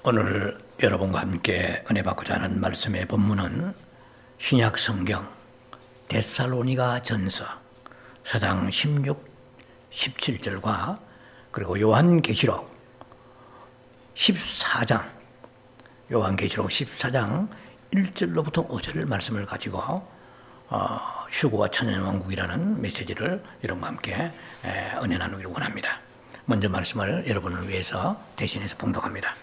오늘 여러분과 함께 은혜 받고자 하는 말씀의 본문은 신약 성경 데살로니가 전서 4장 16, 17절과 그리고 요한계시록 14장 1절로부터 5절 말씀을 가지고 휴거와 천년왕국이라는 메시지를 여러분과 함께 은혜 나누기를 원합니다. 먼저 말씀을 여러분을 위해서 대신해서 봉독합니다.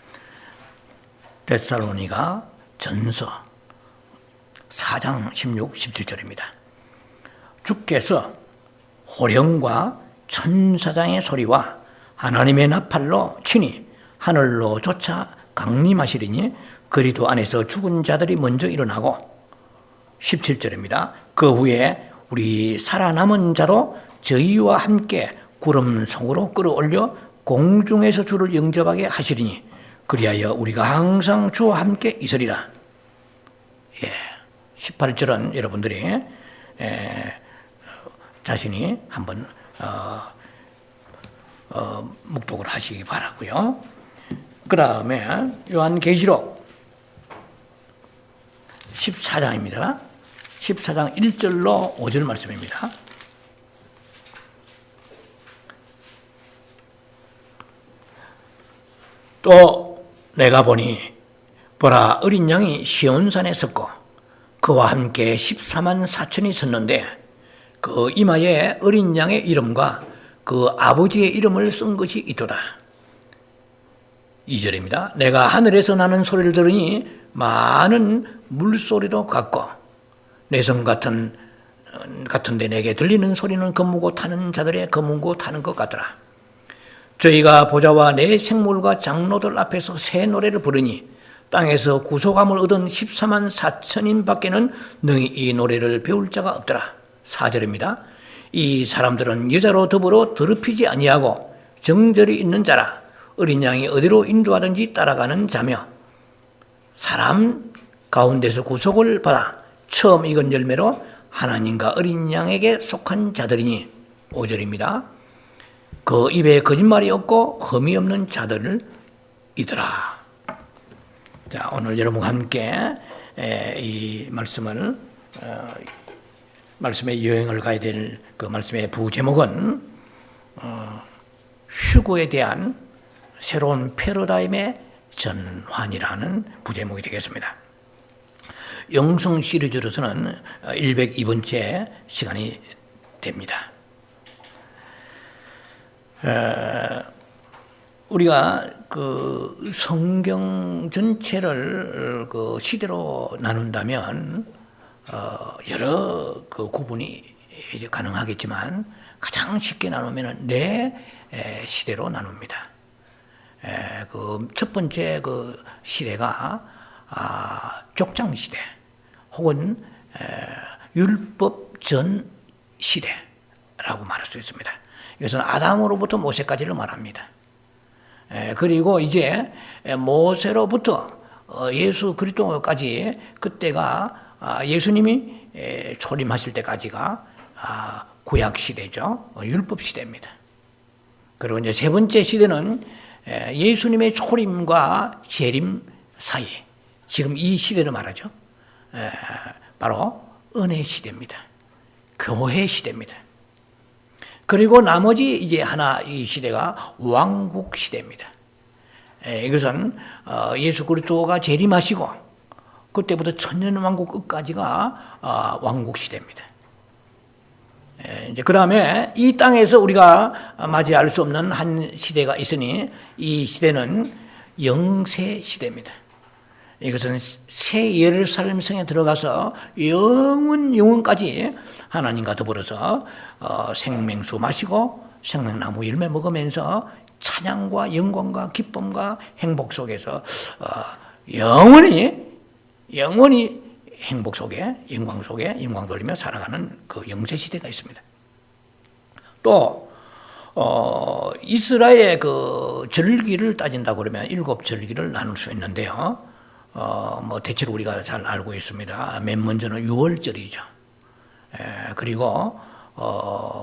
데살로니가 전서 4장 16, 17절입니다. 주께서 호령과 천사장의 소리와 하나님의 나팔로 친히 하늘로 쫓아 강림하시리니 그리도 안에서 죽은 자들이 먼저 일어나고 17절입니다. 그 후에 우리 살아남은 자로 저희와 함께 구름 속으로 끌어올려 공중에서 주를 영접하게 하시리니 그리하여 우리가 항상 주와 함께 있으리라. 18절은 여러분들이 자신이 한번 묵독을 하시기 바라고요. 그 다음에 요한계시록 14장입니다. 14장 1절로 5절 말씀입니다. 또 내가 보니 보라 어린 양이 시온산에 섰고 그와 함께 14만 4천이 섰는데 그 이마에 어린 양의 이름과 그 아버지의 이름을 쓴 것이 있도다. 2절입니다. 내가 하늘에서 나는 소리를 들으니 많은 물소리도 같고 내성 같은데 내게 들리는 소리는 거무고 타는 자들의 거무고 타는 것 같더라. 저희가 보좌와 내 생물과 장로들 앞에서 새 노래를 부르니 땅에서 구속함을 얻은 14만 4천인 밖에는 능히 이 노래를 배울 자가 없더라. 4절입니다. 이 사람들은 여자로 더불어 더럽히지 아니하고 정절이 있는 자라. 어린 양이 어디로 인도하든지 따라가는 자며 사람 가운데서 구속을 받아 처음 익은 열매로 하나님과 어린 양에게 속한 자들이니 5절입니다. 그 입에 거짓말이 없고 흠이 없는 자들을 이더라. 자, 오늘 여러분과 함께 이 말씀을 말씀의 여행을 가야 될 그 말씀의 부제목은 휴거에 대한 새로운 패러다임의 전환이라는 부제목이 되겠습니다. 영성 시리즈로서는 102번째 시간이 됩니다. 우리가 그 성경 전체를 그 시대로 나눈다면 여러 그 구분이 가능하겠지만 가장 쉽게 나누면 네 시대로 나눕니다. 그 첫 번째 그 시대가 족장 시대 혹은 율법 전 시대라고 말할 수 있습니다. 이것은 아담으로부터 모세까지를 말합니다. 그리고 이제 모세로부터 예수 그리스도까지 그때가 예수님이 초림하실 때까지가 구약 시대죠. 율법 시대입니다. 그리고 이제 세 번째 시대는 예수님의 초림과 재림 사이, 지금 이 시대를 말하죠. 바로 은혜 시대입니다. 교회 시대입니다. 그리고 나머지 이제 하나 이 시대가 왕국 시대입니다. 이것은 예수 그리스도가 재림하시고 그때부터 천년왕국 끝까지가 왕국 시대입니다. 이제 그 다음에 이 땅에서 우리가 맞이할 수 없는 한 시대가 있으니 이 시대는 영세 시대입니다. 이것은 새 예루살렘 성에 들어가서 영원까지 하나님과 더불어서 생명수 마시고 생명나무 열매 먹으면서 찬양과 영광과 기쁨과 행복 속에서 영원히 행복 속에 영광 속에 영광 돌리며 살아가는 그 영세 시대가 있습니다. 또 이스라엘의 그 절기를 따진다고 그러면 7절기를 나눌 수 있는데요. 뭐 대체로 우리가 잘 알고 있습니다. 맨 먼저는 6월절이죠. 그리고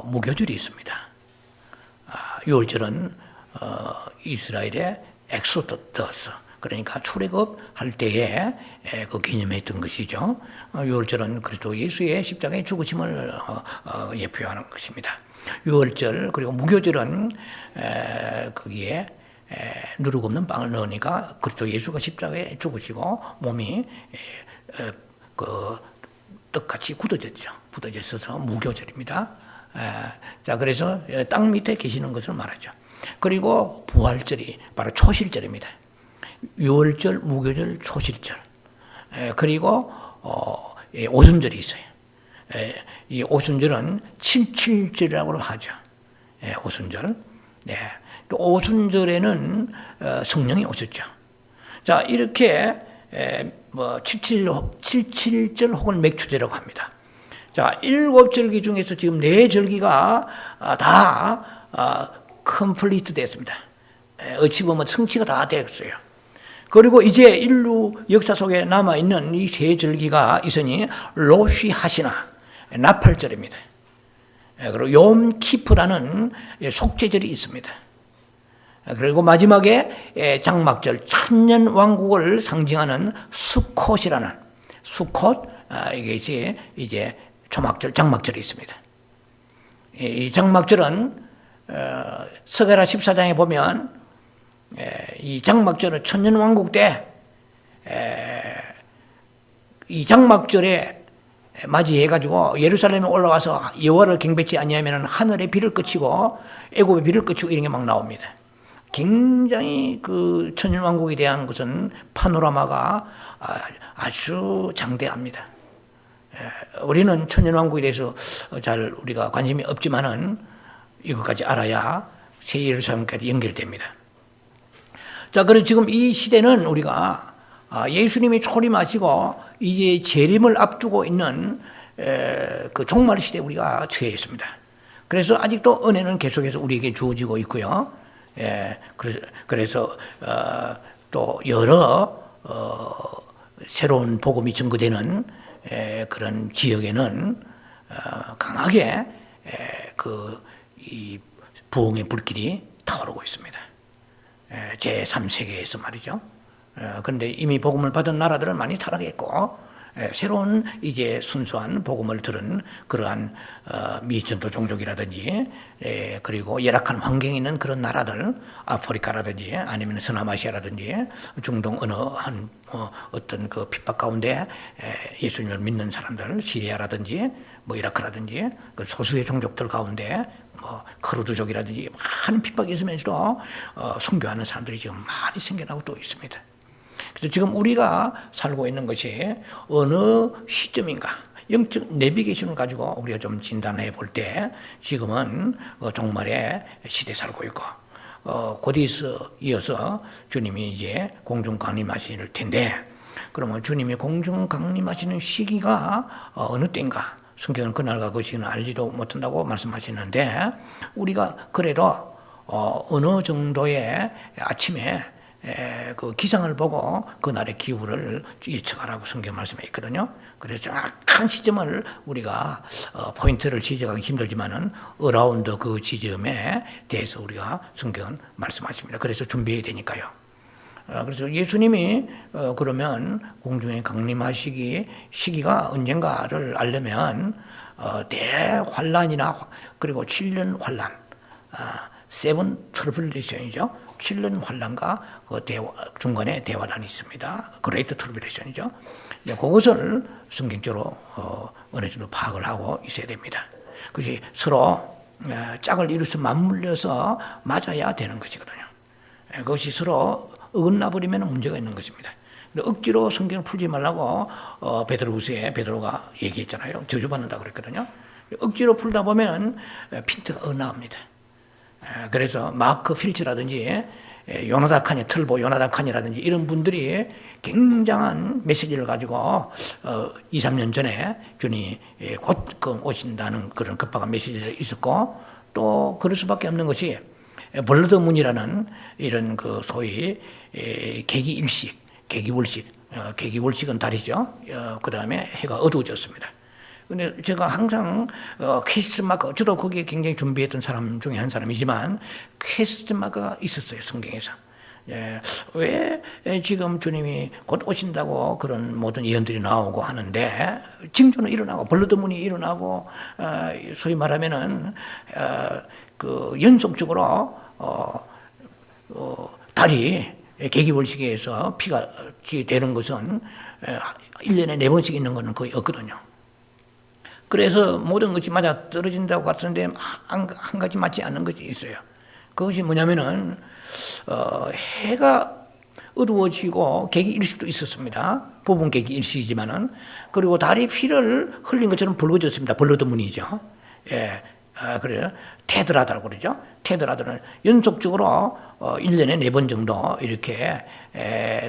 무교절이 있습니다. 6월절은 이스라엘의 엑소더스, 그러니까 출애굽할 때에 그 기념했던 것이죠. 유월절은 그리스도 예수의 십자가의 죽으심을 예표하는 것입니다. 유월절 그리고 무교절은 거기에 누룩 없는 빵을 넣으니까 그리스도 예수가 십자가에 죽으시고 몸이 그 떡같이 굳어졌죠. 굳어져서 무교절입니다. 자, 그래서 땅 밑에 계시는 것을 말하죠. 그리고 부활절이 바로 초실절입니다. 유월절, 무교절, 초실절. 그리고 오순절이 있어요. 이 오순절은 칠칠절이라고 하죠. 오순절. 또 오순절에는 성령이 오셨죠. 자, 이렇게 칠칠절 혹은 맥추제라고 합니다. 자, 7절기 중에서 지금 4절기가 다 컴플리트 됐습니다. 어찌 보면 성취가 다 됐어요. 그리고 이제 인류 역사 속에 남아있는 이 3절기가 있으니 로시 하시나 나팔절입니다. 그리고 욤 키프라는 속죄절이 있습니다. 그리고 마지막에 장막절, 천년 왕국을 상징하는 수콧이라는 수콧, 이게 이제 초막절, 장막절이 있습니다. 이 장막절은 스가랴 14장에 보면 이 장막절은 천년 왕국 때 이 장막절에 맞이해가지고 예루살렘에 올라와서 여호와를 경배치 아니하면 하늘에 비를 그치고 애굽에 비를 그치고 이런 게 막 나옵니다. 굉장히 그 천년 왕국에 대한 것은 파노라마가 아주 장대합니다. 우리는 천년 왕국에 대해서 잘 우리가 관심이 없지만은 이것까지 알아야 새 예루살렘까지 연결됩니다. 자, 그래서 지금 이 시대는 우리가 예수님이 초림하시고 이제 재림을 앞두고 있는 그 종말 시대에 우리가 처해 있습니다. 그래서 아직도 은혜는 계속해서 우리에게 주어지고 있고요. 그래서 또 여러 새로운 복음이 증거되는 그런 지역에는 강하게 이 부흥의 불길이 타오르고 있습니다. 제3세계에서 말이죠. 그런데 이미 복음을 받은 나라들은 많이 타락했고 새로운 이제 순수한 복음을 들은 그러한 미전도 종족이라든지 그리고 열악한 환경에 있는 그런 나라들, 아프리카라든지 아니면 서남아시아라든지 중동 어느 한 어떤 그 핍박 가운데 예수님을 믿는 사람들, 시리아라든지 뭐 이라크라든지 그 소수의 종족들 가운데 뭐 크루드족이라든지 많은 핍박이 있으면서도 순교하는 사람들이 지금 많이 생겨나고 또 있습니다. 그래서 지금 우리가 살고 있는 것이 어느 시점인가 영적 내비게이션을 가지고 우리가 좀 진단해 볼 때 지금은 종말의 시대에 살고 있고 곧 이어서 주님이 이제 공중 강림하실 텐데 그러면 주님이 공중 강림하시는 시기가 어느 때인가 성경은 그날과 그 시기는 알지도 못한다고 말씀하시는데 우리가 그래도 어느 정도의 아침에 그 기상을 보고 그날의 기후를 예측하라고 성경 말씀에 있거든요. 그래서 정확한 시점을 우리가 포인트를 지적하기 힘들지만은 어라운드 그 지점에 대해서 우리가 성경은 말씀하십니다. 그래서 준비해야 되니까요. 그래서 예수님이 그러면 공중에 강림하시기 시기가 언젠가를 알려면 대환란이나 그리고 7년 환란, 세븐 트러블레이션이죠. 7년 환란과 그 중간에 대환란이 있습니다. 그레이트 트러블레이션이죠. 그것을 성경적으로 어느 정도 파악을 하고 있어야 됩니다. 그것이 서로 짝을 이루어서 맞물려서 맞아야 되는 것이거든요. 그것이 서로 어긋나 버리면 문제가 있는 것입니다. 억지로 성경을 풀지 말라고 베드로후서에 베드로가 얘기했잖아요. 저주받는다고 그랬거든요. 억지로 풀다 보면 핀트가 어긋나옵니다. 그래서 마크 필치라든지 요나다칸이 틀보 요나다칸이라든지 이런 분들이 굉장한 메시지를 가지고 2, 3년 전에 주님이 곧 오신다는 그런 급박한 메시지가 있었고 또 그럴 수밖에 없는 것이 블러드문이라는 이런 그 소위 계기일식, 계기월식, 계기월식은 달이죠. 그 다음에 해가 어두워졌습니다. 근데 제가 항상 퀘스트 마커, 저도 거기에 굉장히 준비했던 사람 중에 한 사람이지만 퀘스트 마커가 있었어요, 성경에서. 예, 왜 지금 주님이 곧 오신다고 그런 모든 예언들이 나오고 하는데 징조는 일어나고 벌러드문이 일어나고 소위 말하면은 그 연속적으로 달이 계기월식에서 피가 되는 것은 1년에 4번씩 있는 것은 거의 없거든요. 그래서 모든 것이 맞아 떨어진다고 같은데 한 가지 맞지 않는 것이 있어요. 그것이 뭐냐면은 해가 어두워지고 객이 일식도 있었습니다. 부분 객이 일식이지만은 그리고 달이 피를 흘린 것처럼 붉어졌습니다. 벌러드문이죠. 예, 그래요. 테드라다라고 그러죠. 테드라들은 연속적으로 1년에 4번 정도 이렇게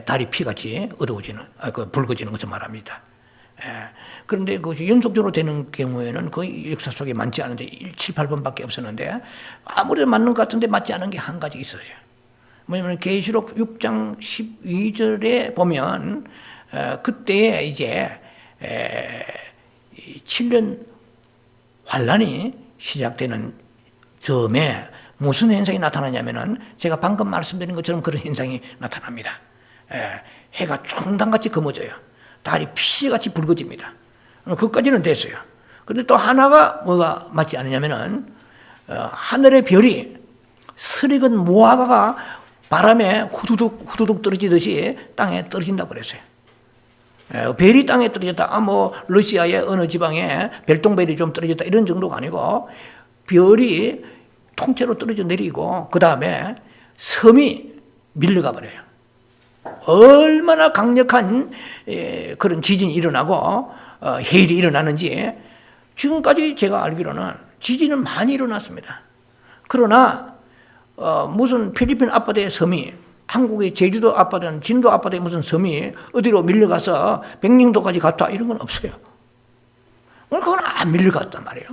달이 피같이 어두워지는, 붉어지는 것을 말합니다. 그런데 그것이 연속적으로 되는 경우에는 거의 역사 속에 많지 않은데 7, 8번밖에 없었는데 아무래도 맞는 것 같은데 맞지 않은 게 한 가지 있어요. 뭐냐면 계시록 6장 12절에 보면 그때에 이제 7년 환란이 시작되는 즈음에 무슨 현상이 나타나냐면은 제가 방금 말씀드린 것처럼 그런 현상이 나타납니다. 해가 총당같이 검어져요. 달이 피같이 붉어집니다. 그것까지는 됐어요. 그런데 또 하나가 뭐가 맞지 않느냐면은 하늘의 별이 설익은 무화과가 바람에 후두둑 떨어지듯이 땅에 떨어진다고 그랬어요. 별이 땅에 떨어졌다. 뭐 러시아의 어느 지방에 별똥별이 좀 떨어졌다 이런 정도가 아니고 별이 통째로 떨어져 내리고 그 다음에 섬이 밀려가 버려요. 얼마나 강력한 그런 지진이 일어나고 해일이 일어나는지 지금까지 제가 알기로는 지진은 많이 일어났습니다. 그러나 무슨 필리핀 앞바다의 섬이 한국의 제주도 앞바다, 진도 앞바다의 무슨 섬이 어디로 밀려가서 백령도까지 갔다 이런 건 없어요. 그건 안 밀려갔단 말이에요.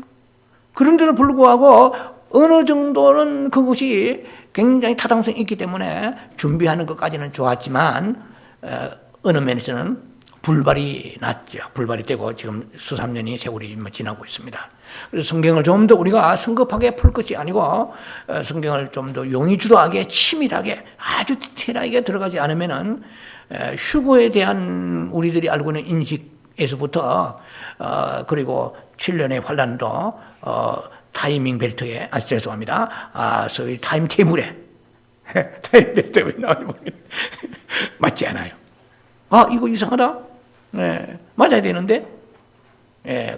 그런데도 불구하고 어느 정도는 그것이 굉장히 타당성이 있기 때문에 준비하는 것까지는 좋았지만 어느 면에서는 불발이 났죠. 불발이 되고 지금 수삼 년이 세월이 지나고 있습니다. 그래서 성경을 좀 더 우리가 성급하게 풀 것이 아니고 성경을 좀 더 용의주도하게 치밀하게 아주 디테일하게 들어가지 않으면은 휴거에 대한 우리들이 알고 있는 인식에서부터 그리고 7년의 환란도 타이밍 벨트에 죄송합니다. 소위 타임 테이블에 타임 벨트에 왜 나오는 맞지 않아요. 이거 이상하다. 맞아야 되는데.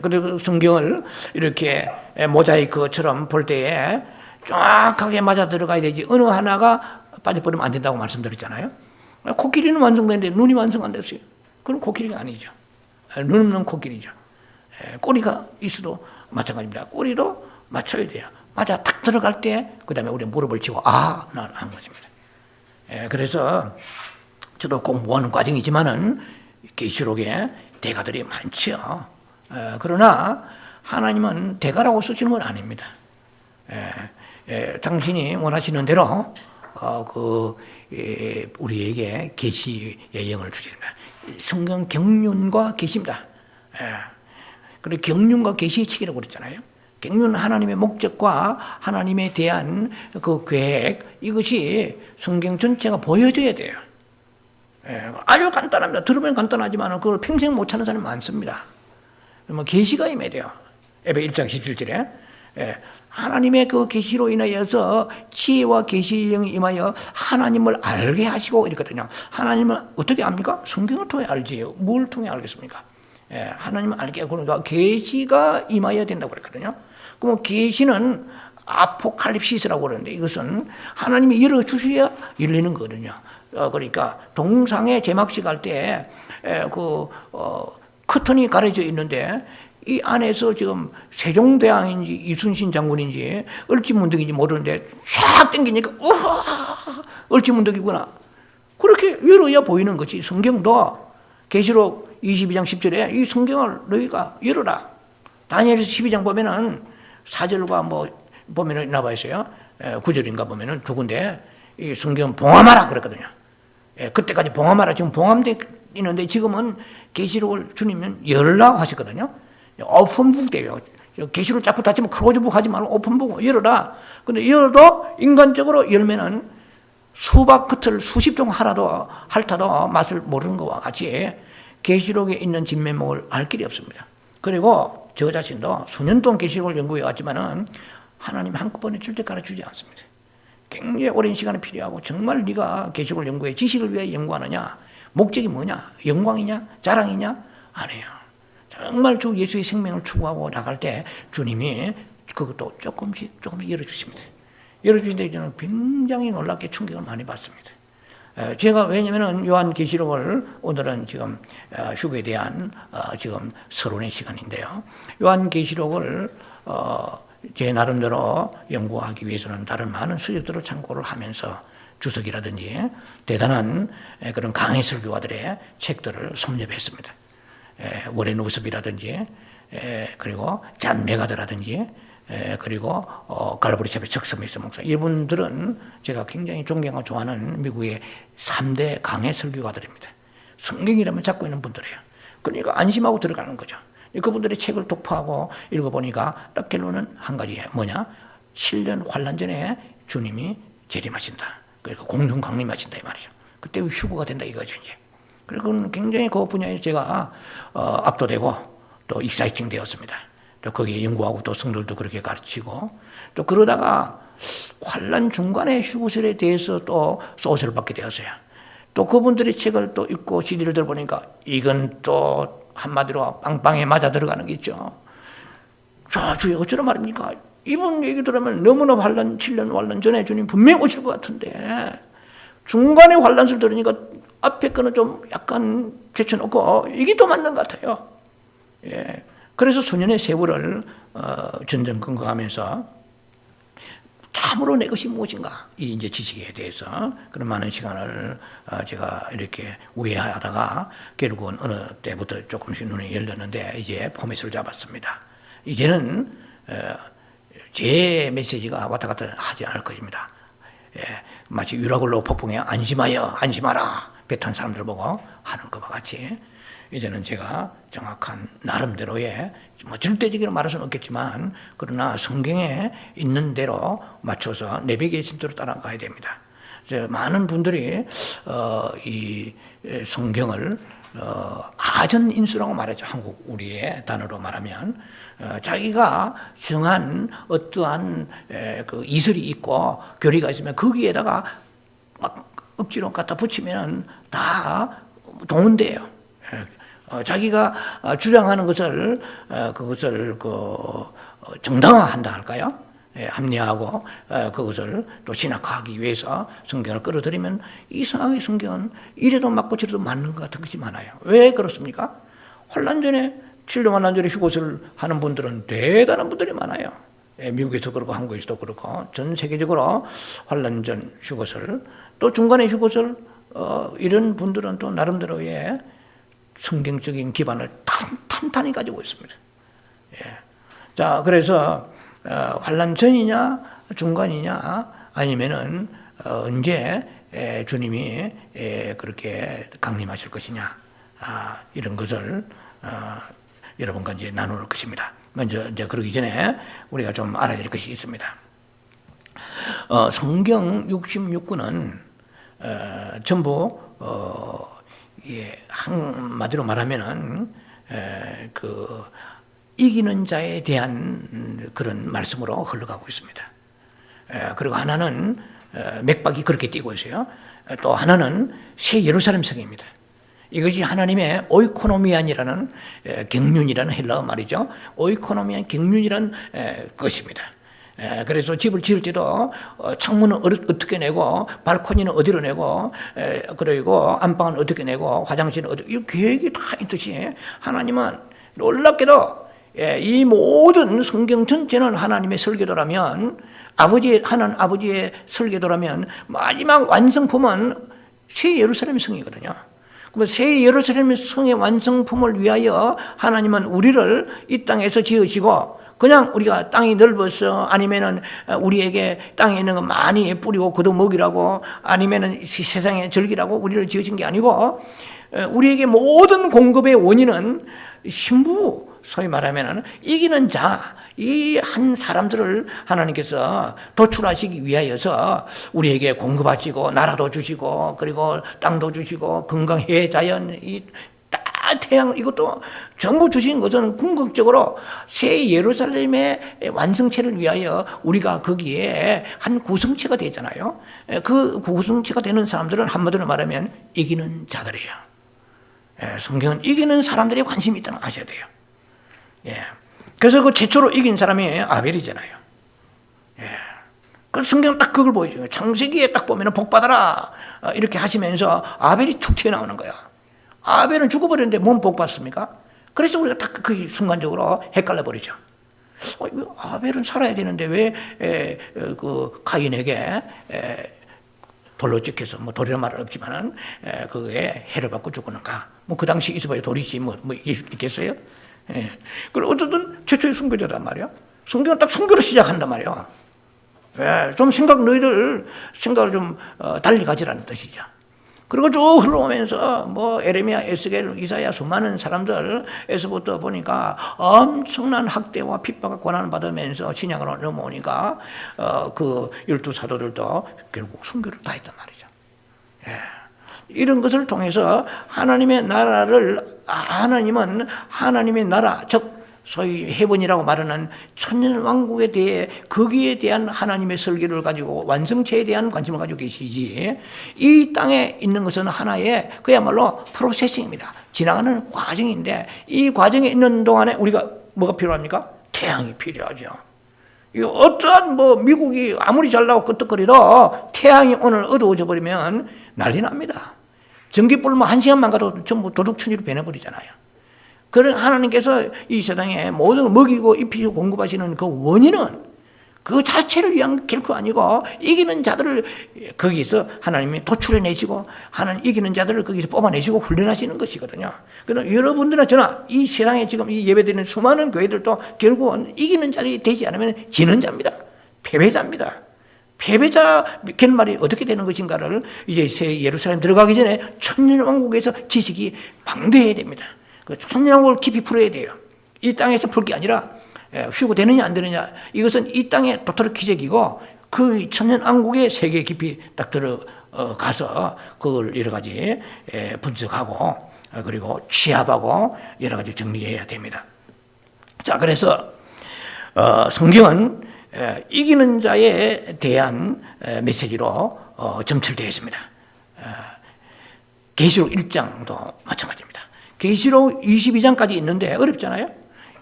그리고 성경을 이렇게 모자이크처럼 볼 때에 정확하게 맞아 들어가야 되지. 어느 하나가 빠져버리면 안 된다고 말씀드렸잖아요. 코끼리는 완성되는데 눈이 완성 안 됐어요. 그럼 코끼리가 아니죠. 눈 없는 코끼리죠. 꼬리가 있어도 마찬가지입니다. 꼬리도 맞춰야 돼요. 맞아 딱 들어갈 때 그 다음에 우리 무릎을 치고 난 하는 것입니다. 그래서 저도 공부하는 과정이지만은 계시록에 대가들이 많죠. 그러나 하나님은 대가라고 쓰시는 건 아닙니다. 당신이 원하시는 대로 우리에게 계시의 영을 주십니다. 성경 경륜과 계시입니다. 그리고 경륜과 계시의 책이라고 그랬잖아요. 경륜은 하나님의 목적과 하나님에 대한 그 계획, 이것이 성경 전체가 보여져야 돼요. 아주 간단합니다. 들으면 간단하지만 그걸 평생 못 찾는 사람이 많습니다. 계시가 임해야 돼요. 에베 1장 17절에 하나님의 그 계시로 인하여서 지혜와 계시의 영이 임하여 하나님을 알게 하시고 이랬거든요. 하나님을 어떻게 압니까? 성경을 통해 알지. 뭘 통해 알겠습니까? 하나님을 알게 하고 그러니까 계시가 임하여야 된다고 그랬거든요. 그럼 계시는 아포칼립시스라고 그러는데 이것은 하나님이 열어주셔야 열리는 거거든요. 그러니까 동상의 제막식 할 때 커튼이 가려져 있는데 이 안에서 지금 세종대왕인지 이순신 장군인지 을지문덕인지 모르는데 쫙 당기니까 을지문덕이구나. 그렇게 열어야 보이는 것이 성경도 계시록 22장 10절에 이 성경을 너희가 열어라. 다니엘서 12장 보면은 4절과 뭐 보면은 있나 봐 있어요. 9절인가 보면은 두 군데 이 성경 봉함하라 그랬거든요. 그때까지 봉함하라. 지금 봉함돼 있는데 지금은 계시록을 주님은 열라고 하셨거든요. 오픈북 돼요. 계시록 자꾸 닫히면 크로즈북 하지 말고 오픈북 열어라. 근데 열어도 인간적으로 열면은 수박 끝을 수십 종 하나도 핥아도 맛을 모르는 것과 같이 계시록에 있는 진면목을 알 길이 없습니다. 그리고 저 자신도 수년 동안 계시록을 연구해 왔지만은 하나님 한꺼번에 절대 가르치지 않습니다. 굉장히 오랜 시간이 필요하고 정말 네가 계시록을 연구해 지식을 위해 연구하느냐? 목적이 뭐냐? 영광이냐? 자랑이냐? 아니에요. 정말 주 예수의 생명을 추구하고 나갈 때 주님이 그것도 조금씩 열어주십니다. 열어주신데 저는 굉장히 놀랍게 충격을 많이 받습니다. 제가 왜냐면은 요한계시록을 오늘은 지금 휴거에 대한 지금 서론의 시간인데요. 요한계시록을 제 나름대로 연구하기 위해서는 다른 많은 서적들을 참고를 하면서 주석이라든지 대단한 그런 강해 설교가들의 책들을 섭렵했습니다. 워렌 우섭이라든지 그리고 잔 메가드라든지 그리고 갈보리 샵의 척스미스 목사, 이분들은 제가 굉장히 존경하고 좋아하는 미국의 3대 강해 설교가들입니다. 성경이라면 잡고 있는 분들이에요. 그러니까 안심하고 들어가는 거죠. 그분들의 책을 독파하고 읽어보니까 딱 결론은 한 가지예요. 뭐냐? 7년 환란 전에 주님이 재림하신다. 그러니까 공중 강림하신다 이 말이죠. 그때 휴거가 된다 이거죠 이제. 그리고 굉장히 그 분야에 제가 압도되고 또 익사이팅 되었습니다. 또 거기에 연구하고 또 성들도 그렇게 가르치고 또 그러다가 환란 중간에 휴거설에 대해서 또 소설을 받게 되었어요. 또 그분들의 책을 또 읽고 CD를 들어보니까 이건 또 한마디로 빵빵에 맞아 들어가는 게 있죠. 자, 주여 어쩌란 말입니까? 이분 얘기 들으면 너무나 7년 환란 전에 주님 분명히 오실 것 같은데 중간에 환란을 들으니까 앞에 거는 좀 약간 제쳐놓고 이게 또 맞는 것 같아요. 예. 그래서 수년의 세월을 전전긍긍하면서 참으로 내 것이 무엇인가 이 이제 지식에 대해서 그런 많은 시간을 제가 이렇게 우회하다가 결국은 어느 때부터 조금씩 눈이 열렸는데 이제 포맷을 잡았습니다. 이제는 제 메시지가 왔다 갔다 하지 않을 것입니다. 예, 마치 유라굴로 폭풍에 안심하라 배탄 사람들 보고 하는 것과 같이 이제는 제가 정확한 나름대로의 뭐 절대적으로 말할 수는 없겠지만 그러나 성경에 있는 대로 맞춰서 내백의 진도로 따라가야 됩니다. 많은 분들이 이 성경을 아전인수라고 말하죠. 한국 우리의 단어로 말하면 자기가 정한 어떠한 그 이설이 있고 교리가 있으면 거기에다가 막 억지로 갖다 붙이면 다 동원돼요. 자기가 주장하는 것을 그것을 정당화한다 할까요? 합리화하고 그것을 또 신학화하기 위해서 성경을 끌어들이면 이상하게 성경은 이래도 맞고 저래도 맞는 것 같은 것이 많아요. 왜 그렇습니까? 환란 전에 7년 환란 전에 휴거를 하는 분들은 대단한 분들이 많아요. 미국에서 그렇고 한국에서도 그렇고 전 세계적으로 환란 전 휴거설 또 중간에 휴거설 이런 분들은 또 나름대로의 성경적인 기반을 탄탄히 가지고 있습니다. 예. 자, 그래서 환란 전이냐 중간이냐 아니면은 언제 주님이 그렇게 강림하실 것이냐 이런 것을 여러분과 이제 나눌 것입니다. 먼저 이제 그러기 전에 우리가 좀 알아야 될 것이 있습니다. 성경 66권은 전부 한마디로 말하면은 그 이기는 자에 대한 그런 말씀으로 흘러가고 있습니다. 그리고 하나는 맥박이 그렇게 뛰고 있어요. 또 하나는 새 예루살렘 성입니다. 이것이 하나님의 오이코노미안이라는 경륜이라는 헬라어 말이죠. 오이코노미안 경륜이라는 것입니다. 그래서 집을 지을 때도 창문은 어떻게 내고 발코니는 어디로 내고 그리고 안방은 어떻게 내고 화장실은 어떻게, 이 계획이 다 있듯이 하나님은 놀랍게도 이 모든 성경 전체는 하나님의 설계도라면 아버지의 설계도라면 마지막 완성품은 새 예루살렘 성이거든요. 그럼 새 예루살렘 성의 완성품을 위하여 하나님은 우리를 이 땅에서 지으시고 그냥 우리가 땅이 넓어서 아니면은 우리에게 땅에 있는 거 많이 뿌리고 거둬 먹이라고 아니면은 세상에 즐기라고 우리를 지으신 게 아니고 우리에게 모든 공급의 원인은 신부 소위 말하면 이기는 자, 이 한 사람들을 하나님께서 도출하시기 위하여서 우리에게 공급하시고 나라도 주시고 그리고 땅도 주시고 건강해 자연 이 태양 이것도 전부 주신 것은 궁극적으로 새 예루살렘의 완성체를 위하여 우리가 거기에 한 구성체가 되잖아요. 그 구성체가 되는 사람들은 한마디로 말하면 이기는 자들이에요. 성경은 이기는 사람들이 관심이 있다는 걸 아셔야 돼요. 그래서 그 최초로 이긴 사람이 아벨이잖아요. 그 성경은 딱 그걸 보여줘요. 창세기에 딱 보면 복 받아라 이렇게 하시면서 아벨이 툭 튀어나오는 거야. 아벨은 죽어버렸는데 뭔 복 받습니까? 그래서 우리가 딱 그 순간적으로 헷갈려 버리죠. 아벨은 살아야 되는데 왜 그 카인에게 돌로 찍혀서 뭐 돌이란 말은 없지만은 그게 해를 받고 죽었는가? 뭐 그 당시 있어봐야 돌이지 뭐 있겠어요? 그리고 어쨌든 최초의 순교자단 말이야. 순교는 딱 순교로 시작한단 말이야. 좀 너희들 생각을 좀 달리 가지라는 뜻이죠. 그리고 쭉 흘러오면서 뭐 에레미야, 에스겔, 이사야 수많은 사람들에서부터 보니까 엄청난 학대와 핍박을 고난을 받으면서 신약으로 넘어오니까 그 12사도들도 결국 순교를 다 했단 말이죠. 이런 것을 통해서 하나님의 나라를 하나님은 하나님의 나라 즉 소위 헤븐이라고 말하는 천년왕국에 대해 거기에 대한 하나님의 설계를 가지고 완성체에 대한 관심을 가지고 계시지 이 땅에 있는 것은 하나의 그야말로 프로세싱입니다. 지나가는 과정인데 이 과정에 있는 동안에 우리가 뭐가 필요합니까? 태양이 필요하죠. 어떠한 뭐 미국이 아무리 잘나고 끄떡거리도 태양이 오늘 어두워져 버리면 난리 납니다. 전기불 뭐 1시간만 가도 전부 도둑천지로 변해버리잖아요. 그런 하나님께서 이 세상에 모든 걸 먹이고 입히고 공급하시는 그 원인은 그 자체를 위한 결코 아니고 이기는 자들을 거기서 하나님이 도출해내시고 하나님 이기는 자들을 거기서 뽑아내시고 훈련하시는 것이거든요. 그러나 여러분들은 저나 이 세상에 지금 이 예배드리는 수많은 교회들도 결국은 이기는 자들이 되지 않으면 지는 자입니다. 패배자입니다. 패배자 결말이 어떻게 되는 것인가를 이제 새 예루살렘 들어가기 전에 천년왕국에서 지식이 방대해야 됩니다. 그 천년왕국을 깊이 풀어야 돼요. 이 땅에서 풀 게 아니라 쉬고 되느냐 안 되느냐 이것은 이 땅의 도토리 기적이고 그 천년왕국의 세계 깊이 딱 들어가서 그걸 여러 가지 분석하고 그리고 취합하고 여러 가지 정리해야 됩니다. 자, 그래서 성경은 이기는 자에 대한 메시지로 점철되어 있습니다. 계시록 1장도 마찬가지입니다. 계시록 22장까지 있는데 어렵잖아요.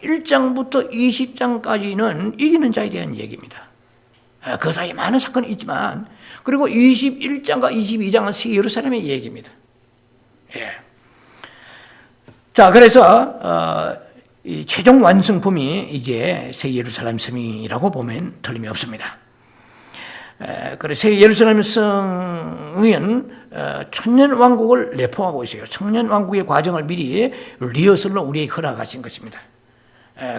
1장부터 20장까지는 이기는 자에 대한 얘기입니다. 그 사이에 많은 사건이 있지만 그리고 21장과 22장은 새 예루살렘의 얘기입니다. 자, 그래서 이 최종 완성품이 이제 새 예루살렘 성이라고 보면 틀림이 없습니다. 그래서 새 예루살렘 성은 천년왕국을 내포하고 있어요. 천년왕국의 과정을 미리 리허설로 우리에게 허락하신 것입니다.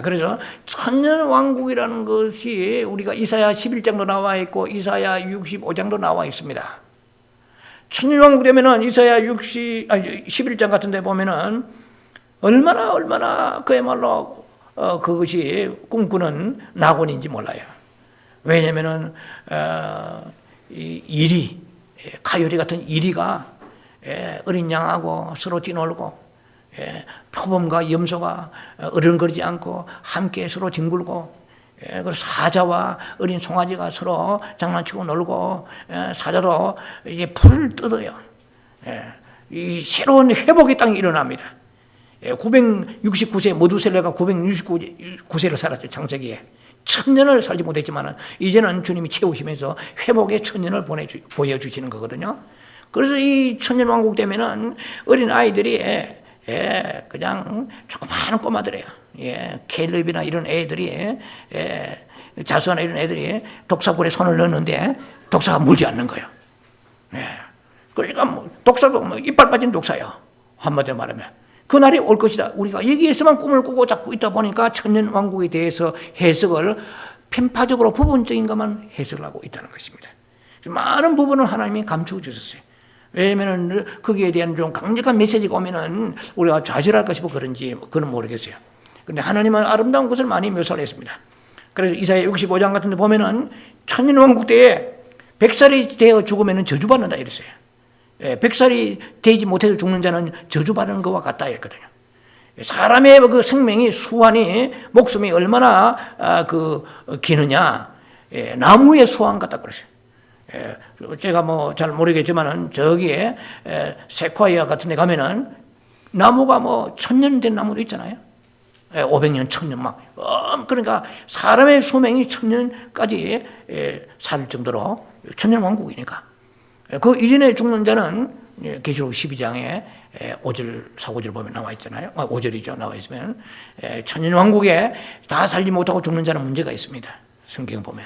그래서 천년왕국이라는 것이 우리가 이사야 11장도 나와 있고 이사야 65장도 나와 있습니다. 천년왕국 되면은 이사야 11장 같은 데 보면은 얼마나 그야말로 그것이 꿈꾸는 낙원인지 몰라요. 왜냐면은 이리 카요리 같은 이리가 어린 양하고 서로 뛰놀고 표범과 염소가 어른거리지 않고 함께 서로 뒹굴고 그 사자와 어린 송아지가 서로 장난치고 놀고 사자도 이제 풀을 뜯어요. 이 새로운 회복의 땅이 일어납니다. 969세 모두셀레가 969세를 살았죠. 창세기에 1000년을 살지 못했지만 이제는 주님이 채우시면서 회복의 1000년을 보여주시는 거거든요. 그래서 이 천년왕국 되면은 어린 아이들이 그냥 조그마한 꼬마들이에요. 캘럽이나 이런 애들이 자수하나 이런 애들이 독사굴에 손을 넣는데 독사가 물지 않는 거예요. 그러니까 뭐 독사도 뭐 이빨 빠진 독사예요. 한마디로 말하면. 그날이 올 것이다. 우리가 여기에서만 꿈을 꾸고 자꾸 있다 보니까 천년왕국에 대해서 해석을 편파적으로 부분적인 것만 해석을 하고 있다는 것입니다. 많은 부분을 하나님이 감추어 주셨어요. 왜냐하면 거기에 대한 좀 강력한 메시지가 오면은 우리가 좌절할까 싶어 그런지 그건 모르겠어요. 그런데 하나님은 아름다운 것을 많이 묘사를 했습니다. 그래서 이사야 65장 같은 데 보면은 천년왕국 때에 100살이 되어 죽으면 저주받는다 이랬어요. 100살이 되지 못해서 죽는 자는 저주받는 것과 같다 이랬거든요. 사람의 그 생명이 수완이 목숨이 얼마나 기느냐, 나무의 수완 같다 그랬어요. 제가 뭐 잘 모르겠지만은 저기에 세콰이아 같은 데 가면은 나무가 뭐 1000년 된 나무도 있잖아요. 500년, 1000년 막. 그러니까 사람의 수명이 1000년까지 살 정도로 천년왕국이니까. 그 이전에 죽는 자는 계시록 12장에 5절, 4구절 보면 나와 있잖아요. 5절이죠. 나와 있으면 천년왕국에 다 살지 못하고 죽는 자는 문제가 있습니다. 성경 보면.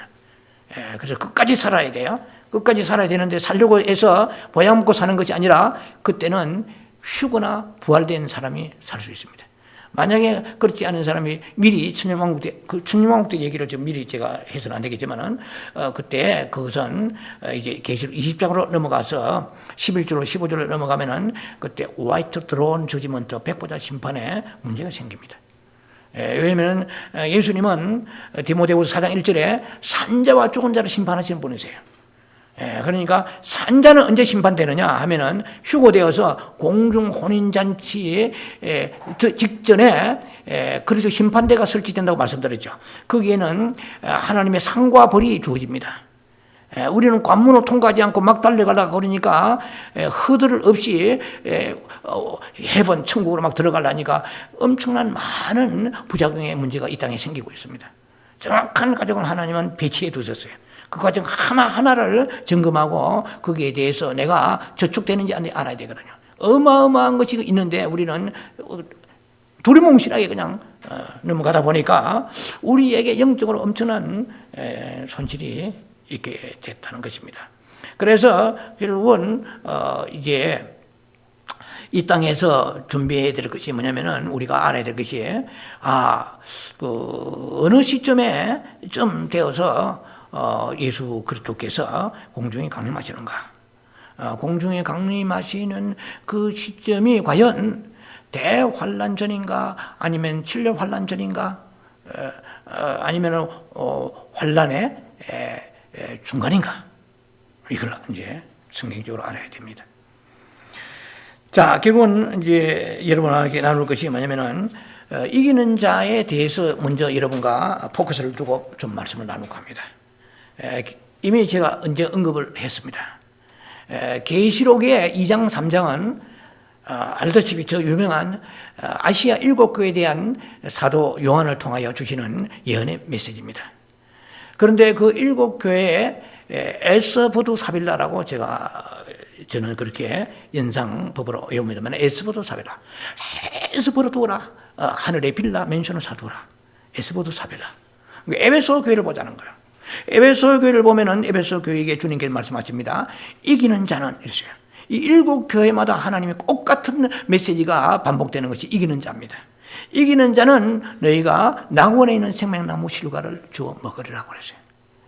그래서 끝까지 살아야 돼요. 끝까지 살아야 되는데 살려고 해서 보약 먹고 사는 것이 아니라 그때는 휴거나 부활된 사람이 살 수 있습니다. 만약에 그렇지 않은 사람이 미리 천년왕국 때, 그 천년왕국 때 얘기를 좀 미리 제가 해서는 안 되겠지만은, 그때 그것은 이제 계시록 20장으로 넘어가서 11절로 15절로 넘어가면은 그때 화이트 드론 저지먼트, 백보자 심판에 문제가 생깁니다. 왜냐면 예수님은 디모데후서 4장 1절에 산자와 죽은 자를 심판하시는 분이세요. 그러니까 산자는 언제 심판되느냐 하면은 휴거되어서 공중 혼인잔치 직전에 그리고 심판대가 설치된다고 말씀드렸죠. 거기에는 하나님의 상과 벌이 주어집니다. 우리는 관문을 통과하지 않고 막 달려가려고 그러니까 허들 없이 헤븐 천국으로 막 들어가려니까 엄청난 많은 부작용의 문제가 이 땅에 생기고 있습니다. 정확한 과정을 하나님은 배치해 두셨어요. 그 과정 하나하나를 점검하고 거기에 대해서 내가 저축되는지 안 되는지 알아야 되거든요. 어마어마한 것이 있는데 우리는 두리뭉실하게 그냥 넘어가다 보니까 우리에게 영적으로 엄청난 손실이 있게 됐다는 것입니다. 그래서 결국은 이제 이 땅에서 준비해야 될 것이 뭐냐면은 우리가 알아야 될 것이 어느 시점에 좀 되어서 예수 그리스도께서 공중에 강림하시는가? 공중에 강림하시는 그 시점이 과연 대환란 전인가? 아니면 7년 환란 전인가? 아니면 환란의 중간인가? 이걸 이제 성경적으로 알아야 됩니다. 자, 결국은 이제 여러분에게 나눌 것이 뭐냐면은 이기는 자에 대해서 먼저 여러분과 포커스를 두고 좀 말씀을 나누고 합니다. 이미 제가 언제 언급을 했습니다. 계시록의 2장 3장은 알다시피 저 유명한 아시아 7교회에 대한 사도 요한을 통하여 주시는 예언의 메시지입니다. 그런데 그 7교회에 에스보드 사빌라라고 저는 그렇게 연상법으로 외웁니다만 에스보드 사빌라, 에스보드 두어라, 하늘의 빌라 맨션을 사두어라, 에스보드 사빌라. 에베소 교회를 보자는 거예요. 에베소 교회를 보면은 에베소 교회에게 주님께서 말씀하십니다. 이기는 자는 이랬어요. 이 7교회마다 하나님의 똑같은 메시지가 반복되는 것이 이기는 자입니다. 이기는 자는 너희가 낙원에 있는 생명나무 실과를 주워 먹으리라고 그랬어요.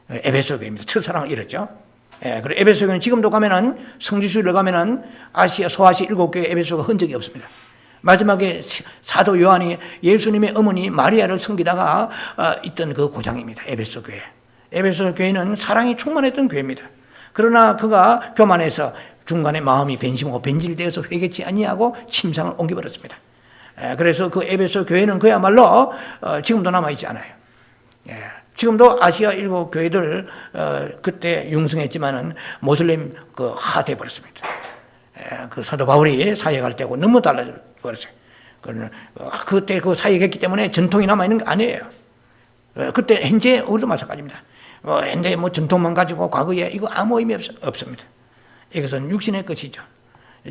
에베소 교회입니다. 첫사랑을 이뤘죠. 그리고 에베소 교회는 지금도 가면은 성지순례 가면은 아시아 소아시 7교회 에베소가 흔적이 없습니다. 마지막에 사도 요한이 예수님의 어머니 마리아를 섬기다가 있던 그 고장입니다. 에베소 교회. 에베소 교회는 사랑이 충만했던 교회입니다. 그러나 그가 교만해서 중간에 마음이 변심하고 변질되어서 회개치 아니하고 침상을 옮겨버렸습니다. 그래서 그 에베소 교회는 그야말로 지금도 남아있지 않아요. 지금도 아시아 7교회들 그때 융성했지만은 모슬림 하대버렸습니다. 그 사도 바울이 사역할 때고 너무 달라져버렸어요. 그때 그 사역했기 때문에 전통이 남아있는 게 아니에요. 그때 현재 우리도 마찬가지입니다. 현재 전통만 가지고 과거에 이거 아무 의미 없습니다. 이것은 육신의 것이죠.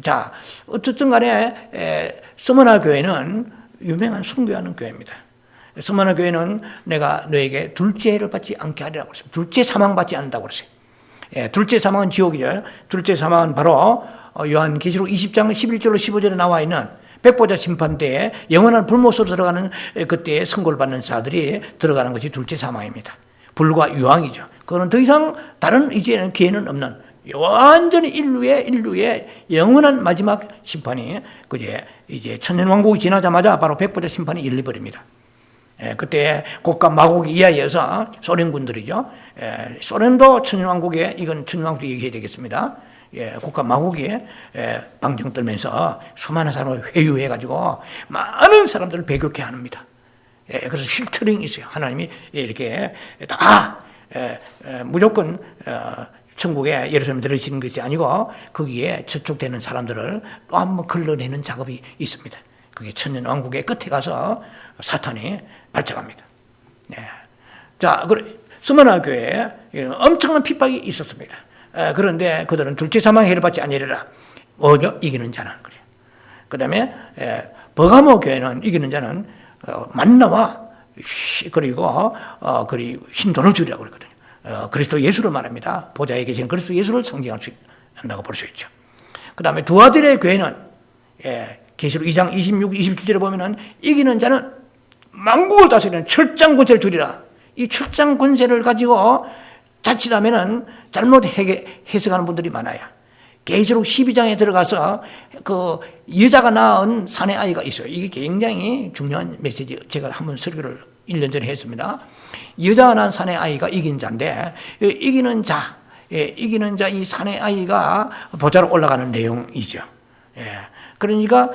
자, 어쨌든 간에 스무나 교회는 유명한 순교하는 교회입니다. 스무나 교회는 내가 너에게 둘째를 받지 않게 하리라고 그랬어요. 둘째 사망 받지 않는다고 그랬어요. 둘째 사망은 지옥이죠. 둘째 사망은 바로 요한계시록 20장 11절로 15절에 나와 있는 백보자 심판 때에 영원한 불못으로 들어가는 그때 선고를 받는 자들이 들어가는 것이 둘째 사망입니다. 불과 유황이죠. 그거는 더 이상 다른 이제는 기회는 없는 완전히 인류의 영원한 마지막 심판이 이제 천년왕국이 지나자마자 바로 백보자 심판이 열려버립니다. 그때 고가 마곡 이하에서 소련군들이죠. 소련도 천년왕국에, 이건 천년왕국도 얘기해야 되겠습니다. 국가 마곡이 방정 떨면서 수많은 사람을 회유해가지고 많은 사람들을 배교케 합니다. 그래서 필터링이 있어요. 하나님이 이렇게 다 무조건 천국에 예루살렘 들으시는 것이 아니고 거기에 저촉되는 사람들을 또 한번 걸러내는 작업이 있습니다. 그게 천년왕국의 끝에 가서 사탄이 발작합니다. 자, 스무나 교회에 엄청난 핍박이 있었습니다. 그런데 그들은 둘째 사망의 해를 받지 아니리라. 오히려 이기는 자는 그래요. 그 다음에 버가모 교회는 이기는 자는 만나와 그리고 흰 돈을 주리라고 그러거든요. 그리스도 예수를 말합니다. 보좌에 계신 그리스도 예수를 상징할 수 한다고 볼 수 있죠. 그 다음에 두아들의 교회는 계시록 2장 26, 27절에 보면은 이기는 자는 만국을 다스리는 철장 권세를 주리라. 이 철장 권세를 가지고 자칫하면은 잘못 해석하는 분들이 많아요. 계시록 12장에 들어가서 그 여자가 낳은 사내 아이가 있어요. 이게 굉장히 중요한 메시지. 제가 한번 설교를 1년 전에 했습니다. 여자가 낳은 사내 아이가 이긴 자인데, 이기는 자, 이 사내 아이가 보좌로 올라가는 내용이죠. 그러니까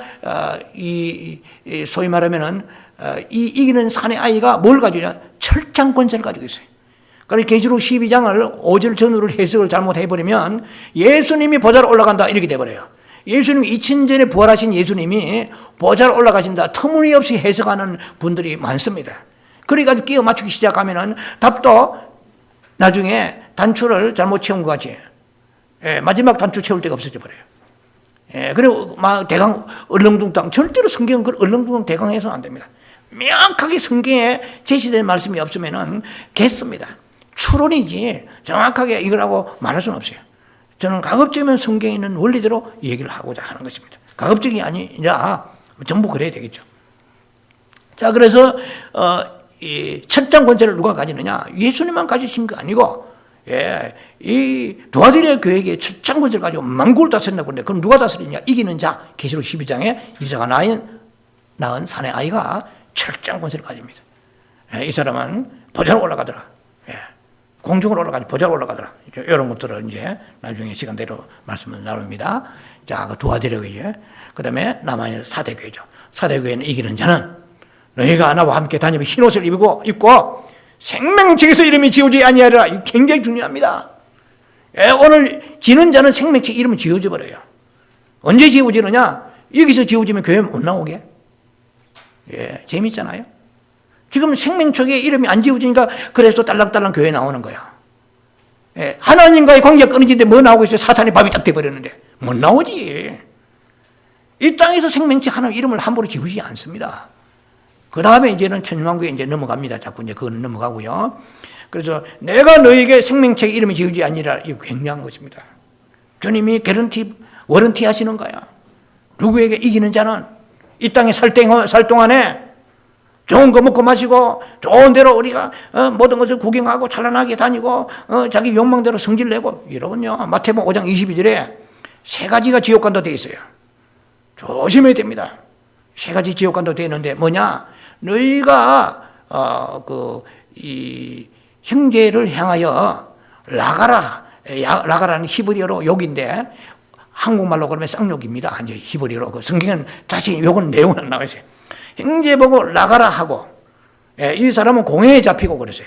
소위 말하면은 이 이기는 사내 아이가 뭘 가지고 있냐? 철장 권세를 가지고 있어요. 그러니까 계시록 12장을 5절 전후를 해석을 잘못해버리면 예수님이 보좌로 올라간다 이렇게 돼버려요. 예수님이 2000년 전에 부활하신 예수님이 보좌로 올라가신다 터무니없이 해석하는 분들이 많습니다. 그래가지고 끼워 맞추기 시작하면은 답도 나중에 단추를 잘못 채운 것 같이 마지막 단추 채울 데가 없어져 버려요. 그리고 막 대강 얼렁뚱땅, 절대로 성경은 그 얼렁뚱땅 대강해서는 안 됩니다. 명확하게 성경에 제시된 말씀이 없으면은 겠습니다. 추론이지 정확하게 이거라고 말할 수는 없어요. 저는 가급적이면 성경에 있는 원리대로 얘기를 하고자 하는 것입니다. 가급적이 아니라 전부 그래야 되겠죠. 자, 그래서 이 철장 권세를 누가 가지느냐? 예수님만 가지신 거 아니고 이 도아들의 교회에 철장 권세를 가지고 만국을 다스린다고 하는데 그럼 누가 다스리냐? 이기는 자. 계시록 12장에 이사가 낳은 사내 아이가 철장 권세를 가집니다. 이 사람은 보좌로 올라가더라. 공중으로 올라가지 보좌로 올라가더라. 이런 것들을 이제 나중에 시간대로 말씀을 나눕니다. 자, 그 두아들의 교회. 그 다음에 남한의 사대교회죠. 사대교회는 이기는 자는 너희가 나와 함께 다니며 흰옷을 입고 생명책에서 이름이 지워지지 아니하리라. 이거 굉장히 중요합니다. 오늘 지는 자는 생명책 이름이 지워져 버려요. 언제 지워지느냐? 여기서 지워지면 교회 못 나오게. 재밌잖아요. 지금 생명책에 이름이 안 지워지니까 그래서 딸랑딸랑 교회 나오는 거야. 하나님과의 관계가 끊어지는데 뭐 나오고 있어요? 사탄의 밥이 딱 돼버렸는데 못 나오지. 이 땅에서 생명책 하나님 이름을 함부로 지우지 않습니다. 그 다음에 이제는 천년왕국에 이제 넘어갑니다. 자꾸 이제 그건 넘어가고요. 그래서 내가 너에게 생명책 이름이 지우지 아니라 이거 굉장한 것입니다. 주님이 워런티 하시는 거야. 누구에게 이기는 자는 이 땅에 살 동안에 좋은 거 먹고 마시고 좋은 대로 우리가 모든 것을 구경하고 찬란하게 다니고 자기 욕망대로 성질 내고 이러군요. 마태복음 5장 22절에 세 가지가 지옥 간도 되어 있어요. 조심해야 됩니다. 세 가지 지옥 간도 되어 있는데 뭐냐? 너희가 이 형제를 향하여 라가라는 히브리어로 욕인데 한국말로 그러면 쌍욕입니다. 이제 히브리어로 그 성경은 다시 욕은 내용은 안 나와 있어요. 형제 보고 라가라 하고 이 사람은 공회에 잡히고 그러세요.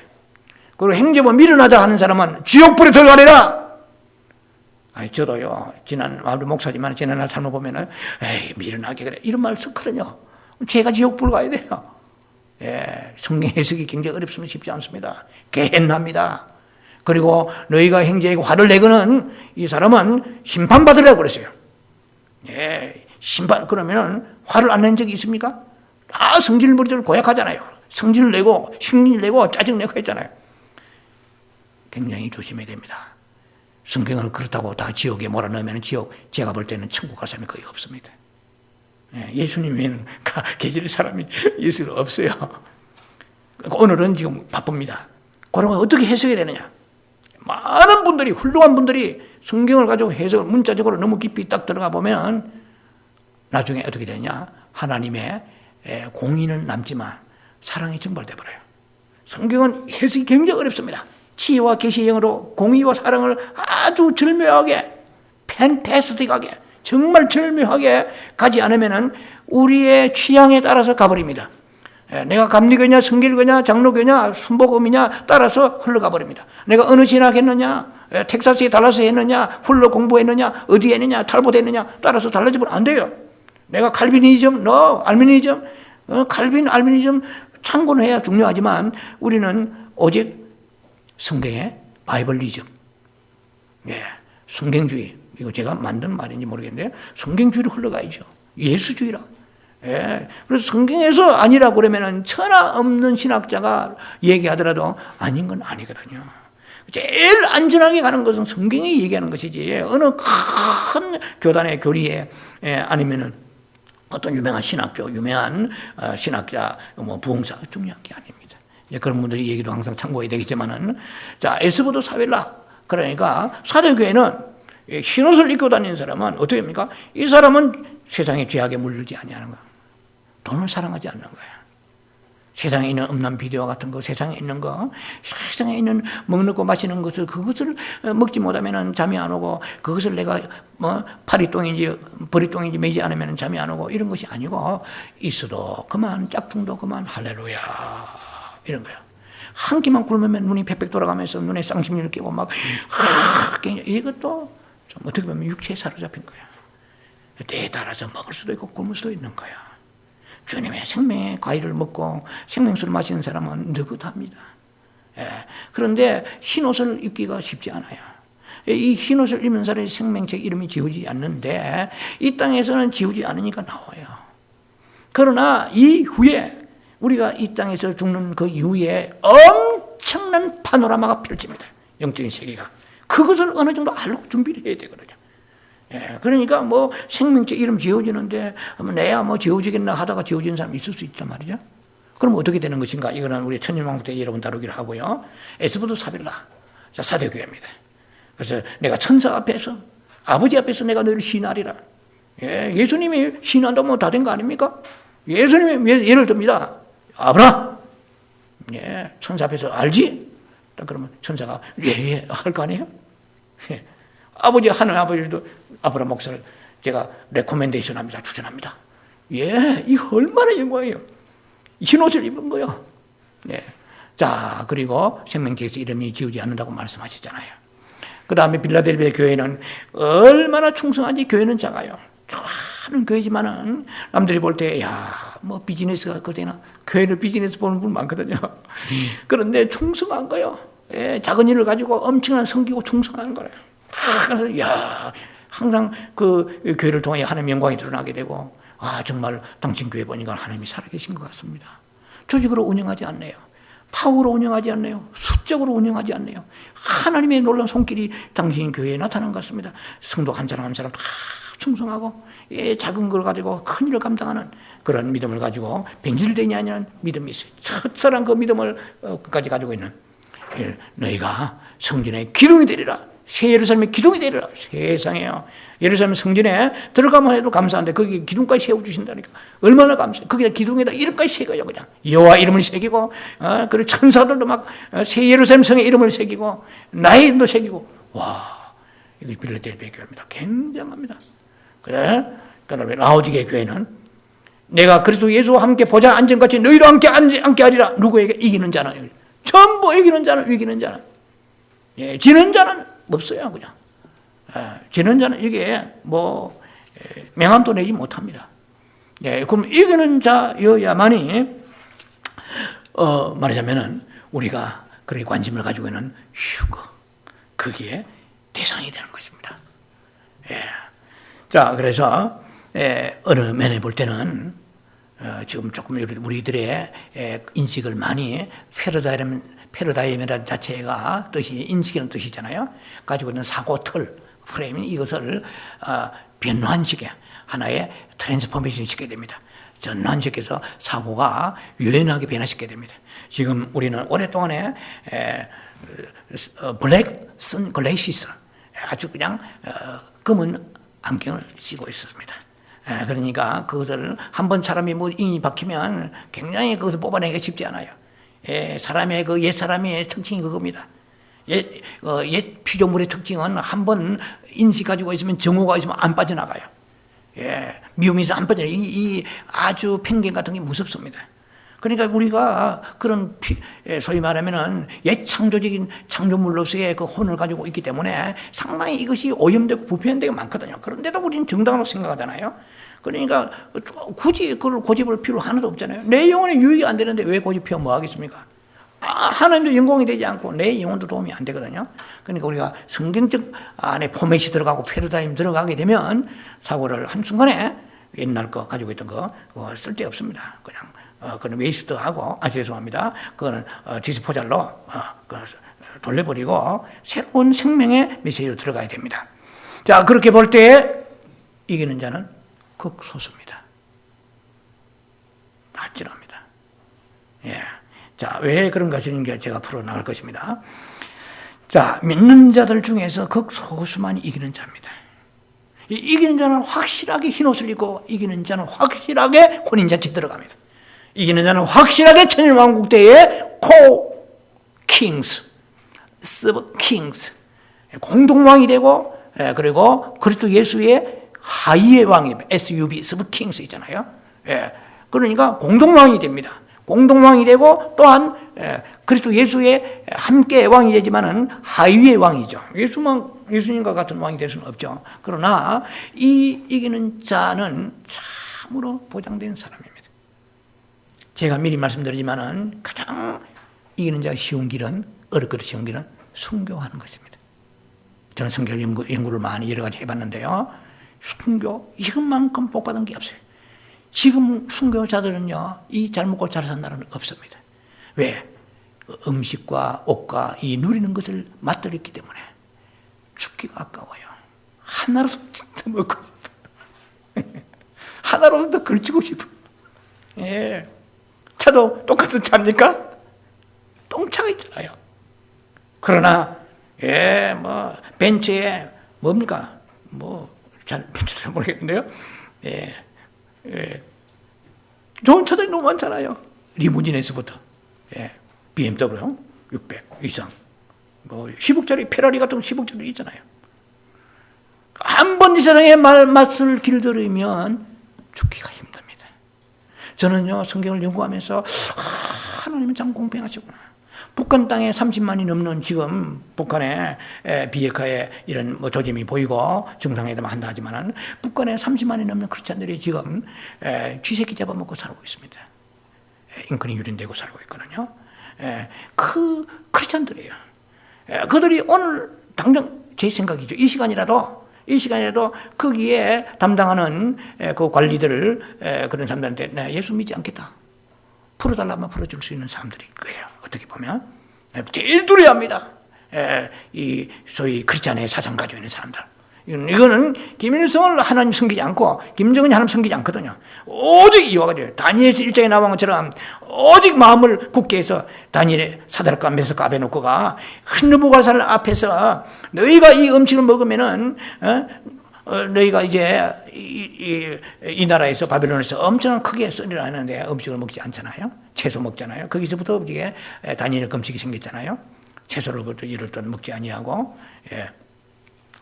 그리고 형제 보고 밀어나자 하는 사람은 지옥불에 들어가리라. 저도요 지난 우리 목사지만 지난날 삶을 보면은 밀어나게 그래 이런 말 썼거든요. 제가 지옥불 가야 돼요. 성경 해석이 굉장히 어렵으면 쉽지 않습니다. 개hen납니다. 그리고 너희가 형제에게 화를 내거는 이 사람은 심판받으라고 그랬어요. 심판 그러면 화를 안 낸 적이 있습니까? 다 성질머리들 고약하잖아요. 성질 내고 신질 내고 짜증 내고 했잖아요. 굉장히 조심해야 됩니다. 성경을 그렇다고 다 지옥에 몰아넣으면 지옥 제가 볼 때는 천국 갈 사람이 거의 없습니다. 예수님 외에는 계실 사람이 있을 수 없어요. 오늘은 지금 바쁩니다. 그런 걸 어떻게 해석해야 되느냐? 많은 분들이 훌륭한 분들이 성경을 가지고 해석을 문자적으로 너무 깊이 딱 들어가 보면 나중에 어떻게 되냐? 하나님의 공의는 남지만 사랑이 증발돼 버려요. 성경은 해석이 굉장히 어렵습니다. 치유와 계시의 영으로 공의와 사랑을 아주 절묘하게, 팬타스틱하게, 정말 절묘하게 가지 않으면은 우리의 취향에 따라서 가버립니다. 내가 감리교냐, 성길교냐, 장로교냐, 순복음이냐 따라서 흘러가 버립니다. 내가 어느 신학 했느냐, 텍사스에 달라서 했느냐, 훌러 공부했느냐, 어디에 했느냐, 탈보됐느냐 따라서 달라지면 안 돼요. 내가 칼빈이즘, 알미니즘, 칼빈, 알미니즘 참고는 해야 중요하지만 우리는 오직 성경의 바이블리즘, 성경주의, 이거 제가 만든 말인지 모르겠는데 성경주의로 흘러가야죠. 예수주의라. 그래서 성경에서 아니라고 그러면 천하 없는 신학자가 얘기하더라도 아닌 건 아니거든요. 제일 안전하게 가는 것은 성경이 얘기하는 것이지 어느 큰 교단의 교리에 아니면은 어떤 유명한 신학교, 유명한 신학자, 부흥사 중요한 게 아닙니다. 그런 분들이 얘기도 항상 참고해야 되겠지만은, 자, 에스보도 사벨라. 그러니까 사도교회는 흰옷을 입고 다니는 사람은 어떻게 합니까? 이 사람은 세상의 죄악에 물들지 아니하는 거야. 돈을 사랑하지 않는 거야. 세상에 있는 음란 비디오와 같은 거, 세상에 있는 거, 세상에 있는 먹는 거 마시는 것을, 그것을 먹지 못하면 잠이 안 오고, 그것을 내가 파리똥인지 버리똥인지 매지 않으면 잠이 안 오고, 이런 것이 아니고, 있어도 그만, 짝퉁도 그만, 할렐루야, 이런 거야. 한 끼만 굶으면 눈이 팩팩 돌아가면서 눈에 쌍심리를 끼고 막, 이것도 좀 어떻게 보면 육체에 사로잡힌 거야. 때에 따라서 먹을 수도 있고 굶을 수도 있는 거야. 주님의 생명의 과일을 먹고 생명수를 마시는 사람은 느긋합니다. 그런데 흰옷을 입기가 쉽지 않아요. 이 흰옷을 입는 사람의 생명책 이름이 지우지 않는데 이 땅에서는 지우지 않으니까 나와요. 그러나 이후에 우리가 이 땅에서 죽는 그 이후에 엄청난 파노라마가 펼칩니다. 영적인 세계가. 그것을 어느 정도 알고 준비를 해야 되거든요. 그러니까 생명체 이름 지어지는데 내야 지어지겠나 하다가 지어지는 사람이 있을 수 있단 말이죠. 그럼 어떻게 되는 것인가? 이거는 우리 천일왕국 때 여러분 다루기로 하고요. 에스보도 사빌라, 자, 사도교회입니다. 그래서 내가 천사 앞에서, 아버지 앞에서 내가 너희를 시인하리라. 예수님이 시인한다면 다 된 거 아닙니까? 예수님이 예를 듭니다. 아브라함, 천사 앞에서 알지? 그러면 천사가 할 거 아니에요? 아버지, 하나님 아버지도 아브라함 목사를 제가 레코멘데이션 합니다. 추천합니다. 이거 얼마나 영광이에요. 흰옷을 입은 거요. 자, 그리고 생명체에서 이름이 지우지 않는다고 말씀하셨잖아요. 그 다음에 빌라델비아 교회는 얼마나 충성한지. 교회는 작아요. 좋아하는 교회지만은 남들이 볼 때, 비즈니스가 그되나? 교회를 비즈니스 보는 분 많거든요. 그런데 충성한 거요. 작은 일을 가지고 엄청난 섬기고 충성한 거예요. 그래서 항상 그 교회를 통해 하나님의 영광이 드러나게 되고, 정말 당신 교회 보니까 하나님이 살아계신 것 같습니다. 조직으로 운영하지 않네요. 파워로 운영하지 않네요. 수적으로 운영하지 않네요. 하나님의 놀라운 손길이 당신 교회에 나타난 것 같습니다. 성도 한 사람 한 사람 다 충성하고 작은 걸 가지고 큰 일을 감당하는 그런 믿음을 가지고 변질되지 않는 믿음이 있어요. 첫사랑 그 믿음을 끝까지 가지고 있는, 너희가 성전의 기둥이 되리라. 새 예루살렘의 기둥이 되리라. 세상에요. 예루살렘 성전에 들어가면 해도 감사한데 거기 기둥까지 세워주신다니까. 얼마나 감사해요. 거기다 기둥에다 이름까지 새겨요. 그냥 여호와 이름을 새기고, 그리고 천사들도 막 새 예루살렘 성의 이름을 새기고, 나의 이름도 새기고. 와, 이거 빌라델비아 교회입니다. 굉장합니다. 그래? 그다음에 라오디게 교회는 내가 그리스도 예수와 함께 보좌 앉은 같이 너희도 함께 앉게 하리라. 누구에게? 이기는 자는. 전부 이기는 자는, 이기는 자는. 지는 자는 없어요. 그냥 지는 자는 이게 명함도 내지 못합니다. 그럼 이기는 자여야만이 말하자면은 우리가 그렇게 관심을 가지고 있는 휴거, 거기에 대상이 되는 것입니다. 자, 그래서 어느 면에 볼 때는 지금 조금 우리들의 인식을 많이 패러다임이라는 자체가 뜻이 인식이라는 뜻이잖아요. 가지고 있는 사고 틀, 프레임, 이것을 변환시켜 하나의 트랜스포메이션 시켜야 됩니다. 전환시켜서 사고가 유연하게 변화시켜야 됩니다. 지금 우리는 오랫동안에 블랙 선글라시스, 아주 그냥 검은 안경을 쓰고 있었습니다. 그러니까 그것을 한번 사람이 뭐 인이 박히면 굉장히 그것을 뽑아내기가 쉽지 않아요. 사람의 그 옛사람의 특징이 그겁니다. 옛 피조물의 특징은 한번 인식 가지고 있으면 정오가 있으면 안 빠져나가요. 미움이 있으면 안 빠져나가요. 이 아주 편견 같은 게 무섭습니다. 그러니까 우리가 그런 소위 말하면은 옛 창조적인 창조물로서의 그 혼을 가지고 있기 때문에 상당히 이것이 오염되고 부패한 데가 많거든요. 그런데도 우리는 정당하다고 생각하잖아요. 그러니까 굳이 그걸 고집할 필요 하나도 없잖아요. 내 영혼에 유익이 안 되는데 왜 고집해야 뭐 하겠습니까? 하나님도 영광이 되지 않고 내 영혼도 도움이 안 되거든요. 그러니까 우리가 성경적 안에 포맷이 들어가고 패러다임 들어가게 되면 사고를 한순간에 옛날 거 가지고 있던 거 쓸데없습니다. 그냥 그건 웨이스트하고 죄송합니다. 그거는 디스포잘로 돌려버리고 새로운 생명의 메시지로 들어가야 됩니다. 자, 그렇게 볼 때 이기는 자는 극소수입니다. 아찔합니다. 자, 왜 그런 것인지 게 제가 풀어나갈 것입니다. 자, 믿는 자들 중에서 극소수만 이기는 자입니다. 이기는 자는 확실하게 흰옷을 입고 이기는 자는 확실하게 혼인잔치 들어갑니다. 이기는 자는 확실하게 천일왕국대의 co-kings, sub-kings, 공동왕이 되고 그리고 그리스도 예수의 하위의 왕입니다. SUV, sub-kings 있잖아요. 그러니까 공동왕이 됩니다. 공동왕이 되고 또한 그리스도 예수의 함께 왕이 되지만은 하위의 왕이죠. 예수님과 같은 왕이 될 수는 없죠. 그러나 이기는 자는 참으로 보장된 사람입니다. 제가 미리 말씀드리지만은 가장 이기는 자가 쉬운 길은 어렵거든 쉬운 길은 순교하는 것입니다. 저는 성경 연구를 많이 여러 가지 해봤는데요. 순교 이것만큼 복받은 게 없어요. 지금 순교자들은요, 이 잘 먹고 잘 산 나라는 없습니다. 왜? 음식과 옷과 이 누리는 것을 맛들었기 때문에 죽기가 아까워요. 하나라도 더 먹고 싶어요. 하나라도 더 걸치고 싶어요. 차도 똑같은 차입니까? 똥차가 있잖아요. 그러나, 벤츠에 뭡니까? 벤츠 잘 모르겠는데요. 좋은 차들이 너무 많잖아요. 리무진에서부터 BMW 600 이상 10억짜리 페라리 같은 10억짜리 있잖아요. 한 번 이 세상에 맛을 길들이면 죽기가 힘듭니다. 저는요 성경을 연구하면서 하나님은 참 공평하시구나. 북한 땅에 30만이 넘는 지금 북한의 비핵화에 이런 조짐이 보이고 정상회담 한다 하지만은 북한에 30만이 넘는 크리스찬들이 지금 쥐새끼 잡아먹고 살고 있습니다. 인권이 유린되고 살고 있거든요. 그 크리스찬들이에요. 그들이 오늘 당장 제 생각이죠. 이 시간이라도 거기에 담당하는 그 관리들을 그런 사람들한테 예수 믿지 않겠다. 풀어달라면 풀어줄 수 있는 사람들일 거예요. 어떻게 보면 제일 두려워합니다. 이 소위 크리스찬의 사상 가지고 있는 사람들. 이거는 김일성을 하나님 섬기지 않고 김정은이 하나님 섬기지 않거든요. 오직 이와 같아요. 다니엘서 1장에 나온 것처럼 오직 마음을 굳게 해서 다니엘의 사다락과 메석과 앞에 놓고가 느부갓네살 앞에서 너희가 이 음식을 먹으면은 너희가 이제 이 나라에서 바벨론에서 엄청난 크게 쓰리라 하는데 음식을 먹지 않잖아요. 채소 먹잖아요. 거기서부터 이게 다니엘 금식이 생겼잖아요. 채소를 이럴 때 먹지 아니하고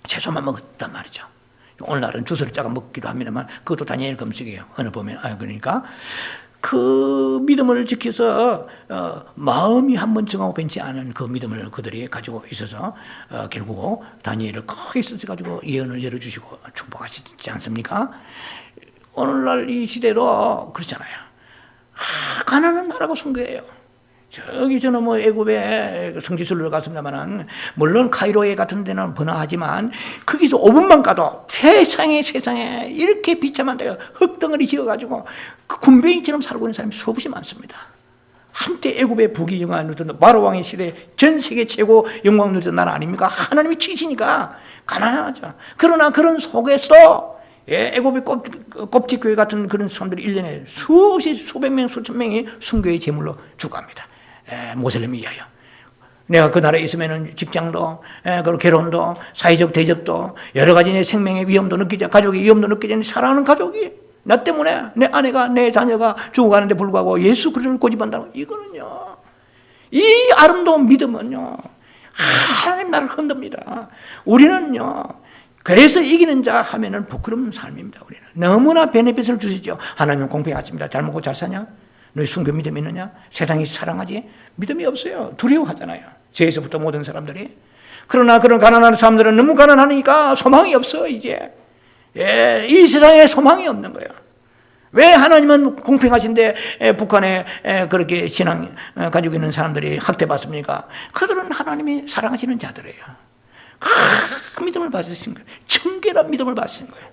채소만 먹었단 말이죠. 오늘날은 주스를 짜가 먹기도 합니다만 그것도 다니엘 금식이에요. 어느 보면 그러니까 그 믿음을 지켜서 마음이 한번 정하고 변치 않은 그 믿음을 그들이 가지고 있어서 결국 다니엘을 크게 쓰셔가지고 예언을 열어주시고 축복하시지 않습니까? 오늘날 이 시대도 그렇잖아요. 가난한 나라가 순교해요. 저는 애굽에 성지순례를 갔습니다만은 물론 카이로에 같은 데는 번화하지만 거기서 5분만 가도 세상에 이렇게 비참한 데가 흙덩어리 지어가지고 그 군뱅이처럼 살고 있는 사람이 수없이 많습니다. 한때 애굽의 부귀영화 누리던 바로 왕의 시대 전 세계 최고 영광 누리던 나라 아닙니까? 하나님이 치시니까 가난하죠. 그러나 그런 속에서 애굽의 껍질교회 같은 그런 사람들이 1년에 수백 명, 수천 명이 순교의 제물로 죽어갑니다. 모슬렘에 의하여. 내가 그 나라에 있으면은 직장도, 그리고 결혼도, 사회적 대접도, 여러 가지 내 생명의 위험도 느끼자, 가족의 위험도 느끼자, 사랑하는 가족이 나 때문에 내 아내가, 내 자녀가 죽어가는데 불구하고 예수 그리스도를 고집한다고. 이거는요, 이 아름다운 믿음은요, 하나님 나라를 흔듭니다. 우리는요, 그래서 이기는 자 하면은 부끄러운 삶입니다. 우리는 너무나 베네핏을 주시죠. 하나님은 공평하십니다. 잘 먹고 잘 사냐? 너희 순교 믿음이 있느냐? 세상이 사랑하지? 믿음이 없어요. 두려워하잖아요. 죄에서부터 모든 사람들이. 그러나 그런 가난한 사람들은 너무 가난하니까 소망이 없어 이제. 이 세상에 소망이 없는 거예요. 왜 하나님은 공평하신데 북한에 그렇게 신앙 가지고 있는 사람들이 학대받습니까? 그들은 하나님이 사랑하시는 자들이에요. 그 믿음을 받으신 거예요. 청결한 믿음을 받으신 거예요.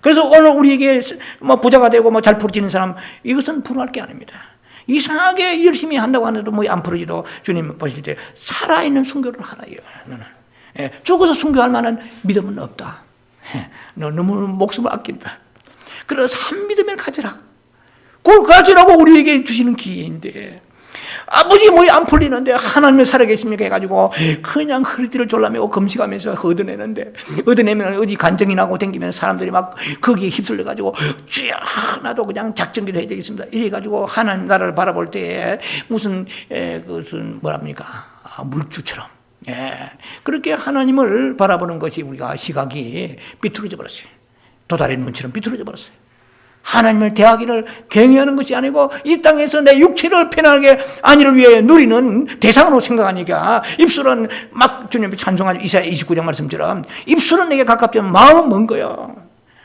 그래서 오늘 우리에게 뭐 부자가 되고 뭐 잘 부르지는 사람, 이것은 불화할 게 아닙니다. 이상하게 열심히 한다고 하는데도 뭐 안 부르지도 주님 보실 때 살아있는 순교를 하라요. 너는 죽어서 순교할 만한 믿음은 없다. 너 너무 목숨을 아낀다. 그래서 산 믿음을 가져라. 그걸 가지라고 우리에게 주시는 기회인데, 아버지 뭐 안 풀리는데 하나님은 살아계십니까 해가지고 그냥 허리띠를 졸라매고 금식하면서 얻어내면 어디 간증이 나고 댕기면 사람들이 막 거기에 휩쓸려가지고 주여 나도 그냥 작정기도 해야 되겠습니다 이래가지고 하나님 나라를 바라볼 때 무슨 그것은 뭐랍니까, 물주처럼 그렇게 하나님을 바라보는 것이 우리가 시각이 삐뚤어져 버렸어요. 도다리 눈처럼 삐뚤어져 버렸어요. 하나님을 대하기를 경외하는 것이 아니고 이 땅에서 내 육체를 편하게 안위를 위해 누리는 대상으로 생각하니까 입술은 막 주님이 찬송하죠. 이사야 29장 말씀처럼 입술은 내게 가깝지만 마음은 먼 거예요.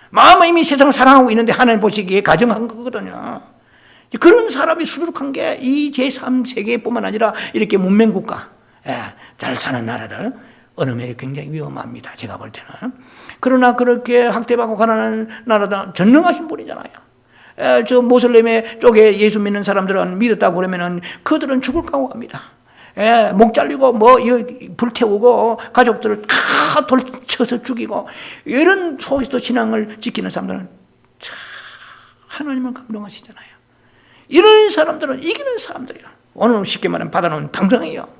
마음은 이미 세상을 사랑하고 있는데 하나님 보시기에 가정한 거거든요. 그런 사람이 수두룩한 게 이 제3세계뿐만 아니라 이렇게 문명국가, 잘 사는 나라들 어느 면에 굉장히 위험합니다. 제가 볼 때는. 그러나 그렇게 학대받고 가난한 나라다 전능하신 분이잖아요. 저 모슬렘의 쪽에 예수 믿는 사람들은 믿었다고 그러면은 그들은 죽을 각오합니다. 목 잘리고 뭐 불태우고 가족들을 다 돌쳐서 죽이고 이런 속에서 신앙을 지키는 사람들은 참 하나님을 감동하시잖아요. 이런 사람들은 이기는 사람들이에요. 오늘 쉽게 말하면 바다는 당당해요.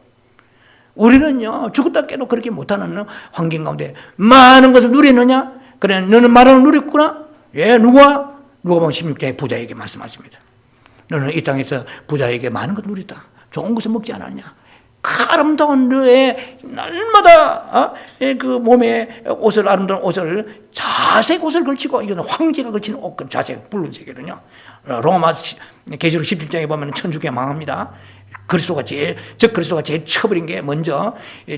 우리는요, 죽었다 깨도 그렇게 못하는 환경 가운데 많은 것을 누리느냐? 그래, 너는 많은 걸 누렸구나? 누가 보면 16장에 부자에게 말씀하십니다. 너는 이 땅에서 부자에게 많은 걸 누렸다. 좋은 것을 먹지 않았냐? 아름다운 너의 날마다 그 몸에 옷을, 아름다운 옷을, 자색 옷을 걸치고, 이거는 황제가 걸치는 옷, 자색, 붉은색이거든요. 로마 계시록 17장에 보면 천주교가 망합니다. 그리스도가 제일 쳐버린 게 먼저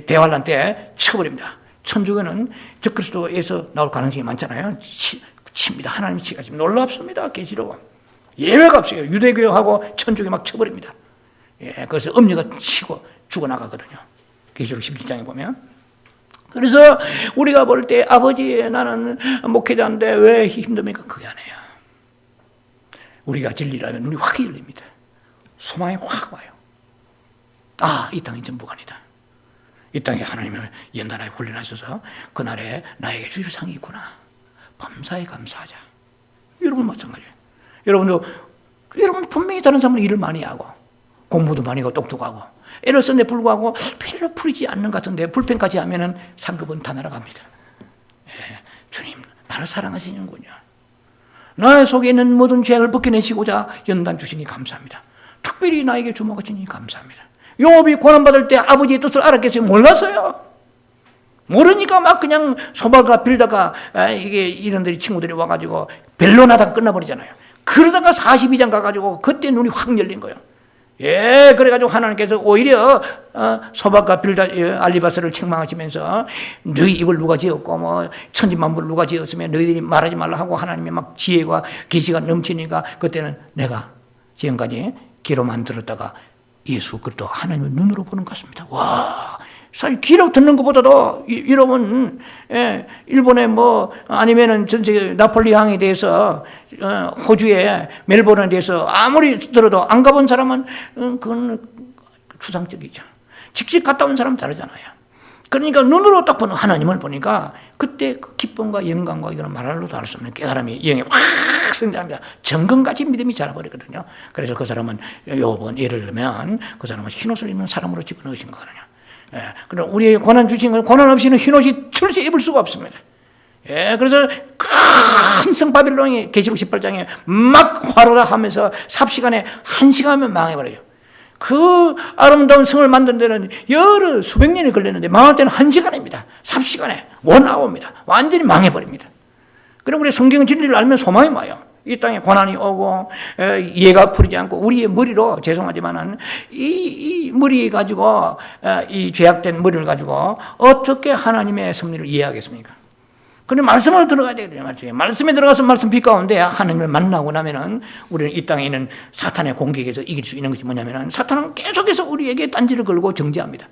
대환란 때 쳐버립니다. 천주교는 적 그리스도에서 나올 가능성이 많잖아요. 칩니다. 하나님이 치가지고 놀랍습니다. 계시록은 예외가 없어요. 유대교하고 천주교 막 쳐버립니다. 그래서 음녀가 치고 죽어나가거든요. 계시록 17장에 보면. 그래서 우리가 볼 때 아버지 나는 목회자인데 왜 힘듭니까? 그게 아니에요. 우리가 진리라면 눈이 확 열립니다. 소망이 확 와요. 이 땅이 전부가 아니다. 이 땅에 하나님을 연단하게 훈련하셔서 그날에 나에게 주실 상이 있구나. 범사에 감사하자. 여러분 마찬가지예요. 여러분 분명히 다른 사람은 일을 많이 하고 공부도 많이 하고 똑똑하고 애를 썼는데 불구하고 별로 풀리지 않는 것 같은데 불펜까지 하면은 상급은 다 날아갑니다. 주님 나를 사랑하시는군요. 나 속에 있는 모든 죄악을 벗겨내시고자 연단 주시니 감사합니다. 특별히 나에게 주목하시니 감사합니다. 욥이 고난받을 때 아버지의 뜻을 알았겠어요? 몰랐어요. 모르니까 막 그냥 소박가 빌다가 이게 이런들이 친구들이 와가지고 변론하다가 끝나버리잖아요. 그러다가 42장 가가지고 그때 눈이 확 열린 거예요. 그래가지고 하나님께서 오히려 소박과 빌다 알리바스를 책망하시면서 너희 입을 누가 지었고 뭐 천지만물을 누가 지었으면 너희들이 말하지 말라 하고 하나님의 막 지혜와 계시가 넘치니까 그때는 내가 지금까지 귀로만 들었다가 예수 그리스도 하나님을 눈으로 보는 것 같습니다. 와, 사실 귀로 듣는 것보다도 여러분 일본에 뭐 아니면은 전 세계 나폴리항에 대해서 호주의 멜버른에 대해서 아무리 들어도 안 가본 사람은 그건 추상적이죠. 직접 갔다 온 사람은 다르잖아요. 그러니까 눈으로 딱 보는 하나님을 보니까 그때 그 기쁨과 영광과 이거는 말할로도 할 수 없는 깨달음이 영이 확 성장합니다. 정금같이 믿음이 자라버리거든요. 그래서 그 사람은 요번 예를 들면 그 사람은 흰옷을 입는 사람으로 집어넣으신 거거든요. 그럼 우리의 고난 주신 건 고난 없이는 흰옷이 철새 입을 수가 없습니다. 그래서 큰 성 바빌론이 계시록 18장에 막 화로다 하면서 삽시간에 1시간이면 망해버려요. 그 아름다운 성을 만든 데는 여러 수백 년이 걸렸는데 망할 때는 1시간입니다. 삽시간에 원아웃입니다. 완전히 망해버립니다. 그럼 우리 성경 진리를 알면 소망이 와요. 이 땅에 고난이 오고 이해가 풀리지 않고 우리의 머리로, 죄송하지만은 이 머리 가지고, 이 죄악된 머리를 가지고 어떻게 하나님의 섭리를 이해하겠습니까? 그런데 말씀을 들어가야 되거든요. 말씀에 들어가서 말씀 빛 가운데 하나님을 만나고 나면은 우리는 이 땅에 있는 사탄의 공격에서 이길 수 있는 것이 뭐냐면은, 사탄은 계속해서 우리에게 딴지를 걸고 정죄합니다.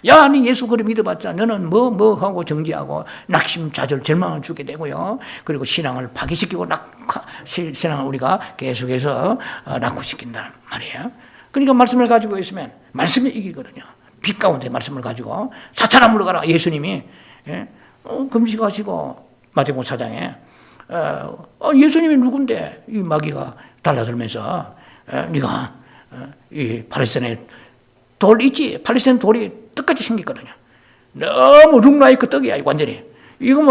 야, 니 예수 그리 믿어봤자 너는 뭐 하고 정죄하고 낙심, 좌절, 절망을 주게 되고요. 그리고 신앙을 파괴시키고 신앙을 우리가 계속해서 낙후시킨다는 말이에요. 그러니까 말씀을 가지고 있으면 말씀이 이기거든요. 빛 가운데 말씀을 가지고 사탄아 물러가라. 예수님이 금식하시고 마태복음 4장에 예수님이 누군데 이 마귀가 달라들면서 네가 이 팔레스타인에 돌 있지? 팔레스타인 돌이 떡같이 생겼거든요. 너무 룩라이크 떡이야, 완전히. 이거